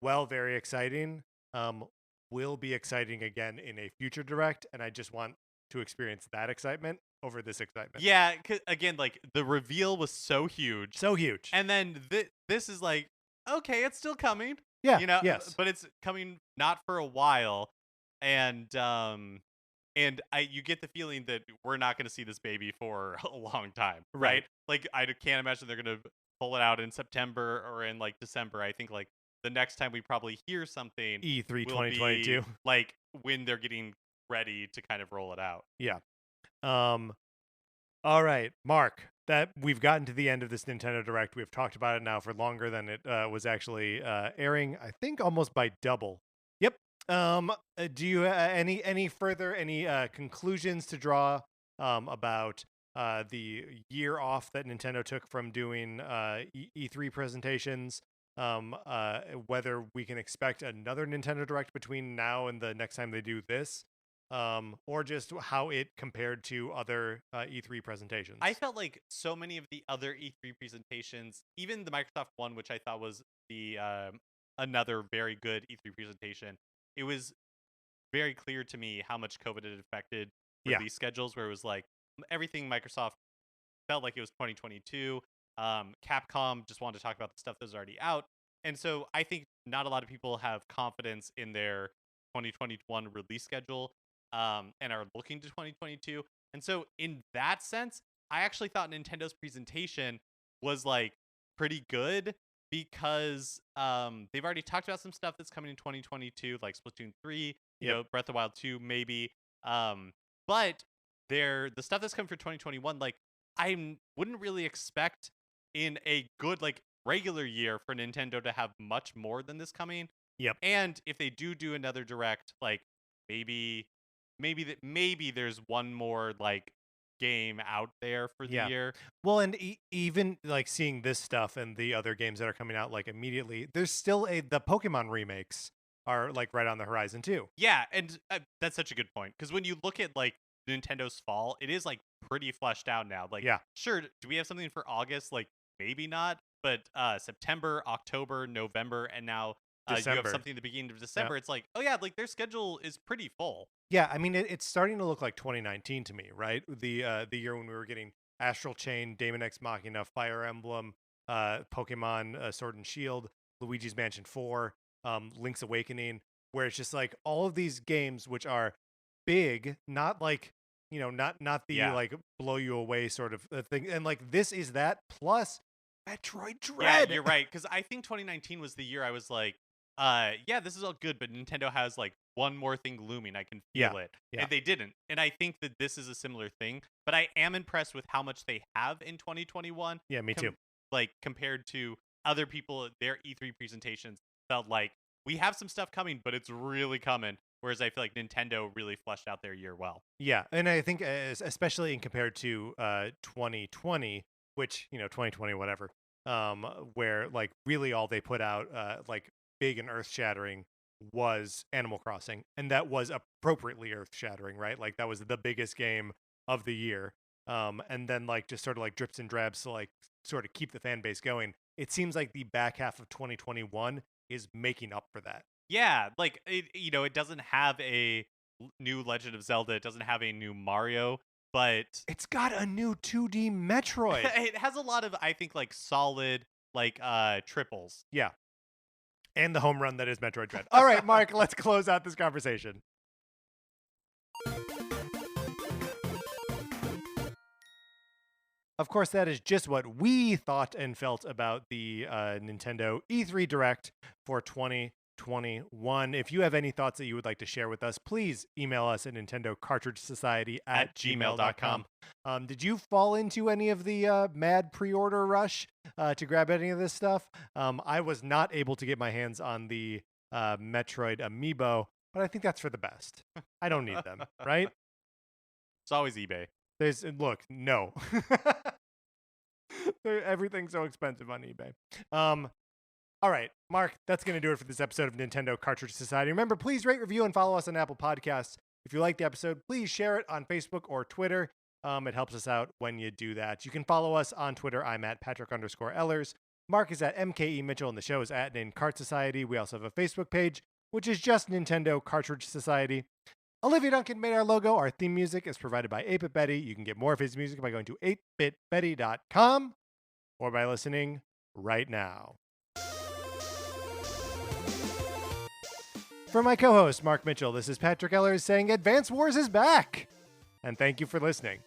well, very exciting, um, will be exciting again in a future direct, and I just want to experience that excitement over this excitement. Yeah, again, like the reveal was so huge, So huge. and then this is like, okay, it's still coming, Yeah. Yes. but it's coming not for a while, and I you get the feeling that we're not going to see this baby for a long time, Right. right? Like can't imagine they're going to pull it out in September or in like December. I think like the next time we probably hear something E3 will be 2022. like when they're getting ready to kind of roll it out. Yeah. Um. All right, Mark. That we've gotten to the end of this Nintendo Direct. We've talked about it now for longer than it was actually airing. I think almost by double. Yep. Do you any further conclusions to draw about the year off that Nintendo took from doing E3 presentations? Whether we can expect another Nintendo Direct between now and the next time they do this, or just how it compared to other E3 I presentations. felt like so many of the other E3 presentations, even the Microsoft one, which I thought was the another very good E3 presentation, it was very clear to me how much COVID had affected Yeah, release schedules. Where it was like everything Microsoft felt like it was 2022. Capcom just wanted to talk about the stuff that was already out, and so I think not a lot of people have confidence in their 2021 release schedule, and are looking to 2022. And so, in that sense, I actually thought Nintendo's presentation was like pretty good because they've already talked about some stuff that's coming in 2022, like Splatoon 3, yep, Breath of the Wild 2, maybe. But the stuff that's coming for 2021, like wouldn't really expect in a good like regular year for Nintendo to have much more than this coming. yep. And if they do another direct, like maybe maybe there's one more like game out there for the Yeah. year. Well, and even like seeing this stuff and the other games that are coming out like immediately, there's still the Pokemon remakes are like right on the horizon too. Yeah, and that's such a good point because when you look at like Nintendo's fall, it is like pretty fleshed out now. Like, Yeah, sure, do we have something for August? Like, maybe not, but September, October, November, and now you have December. something at the beginning of Yeah. December. It's like, oh yeah, like their schedule is pretty full. Yeah, I mean it's starting to look like 2019 to me, right? The year when we were getting Astral Chain, Daemon X Machina, Fire Emblem, Pokemon Sword and Shield, Luigi's Mansion 4, Link's Awakening, where it's just like all of these games which are big, not like not the Yeah, like blow you away sort of thing, and like this is that plus Metroid yeah, Dread. you're right. Because I think 2019 was the year I was like, yeah, this is all good, but Nintendo has like one more thing looming. I can Yeah, feel it. yeah, And they didn't. And I think that this is a similar thing. But I am impressed with how much they have in 2021, yeah. Me too. like compared to other people, their E3 presentations felt like we have some stuff coming, but it's really coming. Whereas I feel like Nintendo really fleshed out their year well. Yeah, and I think especially in compared to 2020, which 2020 whatever, where like really all they put out like big and earth shattering was Animal Crossing, and that was appropriately earth shattering, right? Like that was the biggest game of the year. And then like just sort of like drips and drabs to like sort of keep the fan base going. It seems like the back half of 2021 is making up for that. Yeah, like it doesn't have a new Legend of Zelda, it doesn't have a new Mario, but It's got a new 2D Metroid. it has a lot of, I think, like solid like triples. Yeah. And the home run that is Metroid Dread. All right, Mark, let's close out this conversation. Of course, that is just what we thought and felt about the Nintendo E3 Direct for 2021. If you have any thoughts that you would like to share with us, please email us at nintendocartridgesociety@gmail.com. Did you fall into any of the mad pre-order rush to grab any of this stuff? I was not able to get my hands on the Metroid amiibo, but I think that's for the best. I don't need them, right? It's always eBay. Look, no. Everything's so expensive on eBay. All right, Mark, that's going to do it for this episode of Nintendo Cartridge Society. Remember, please rate, review, and follow us on Apple Podcasts. If you like the episode, please share it on Facebook or Twitter. It helps us out when you do that. You can follow us on Twitter. I'm at Patrick_Ellers. Mark is at MKE Mitchell, and the show is at Cart Society. We also have a Facebook page, which is just Nintendo Cartridge Society. Olivia Duncan made our logo. Our theme music is provided by 8-Bit Betty. You can get more of his music by going to 8bitbetty.com or by listening right now. For my co-host, Mark Mitchell, this is Patrick Ellers saying Advance Wars is back! And thank you for listening.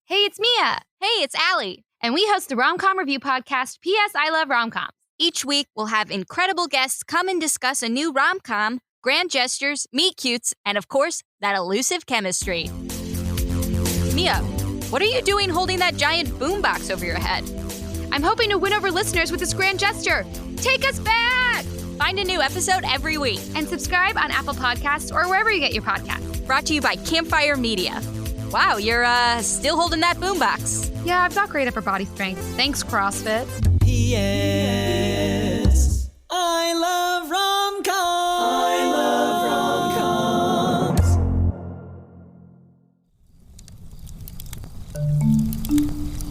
Hey, it's Mia. Hey, it's Allie. And we host the Rom-Com Review podcast, P.S. I Love Rom-Coms. Each week, we'll have incredible guests come and discuss a new rom-com, grand gestures, meet-cutes, and of course, that elusive chemistry. Mia, what are you doing holding that giant boombox over your head? I'm hoping to win over listeners with this grand gesture. Take us back! Find a new episode every week. And subscribe on Apple Podcasts or wherever you get your podcasts. Brought to you by Campfire Media. Wow, you're still holding that boombox. Yeah, I've got great upper body strength. Thanks, CrossFit. Yes, I love rom-coms.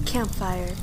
Campfire.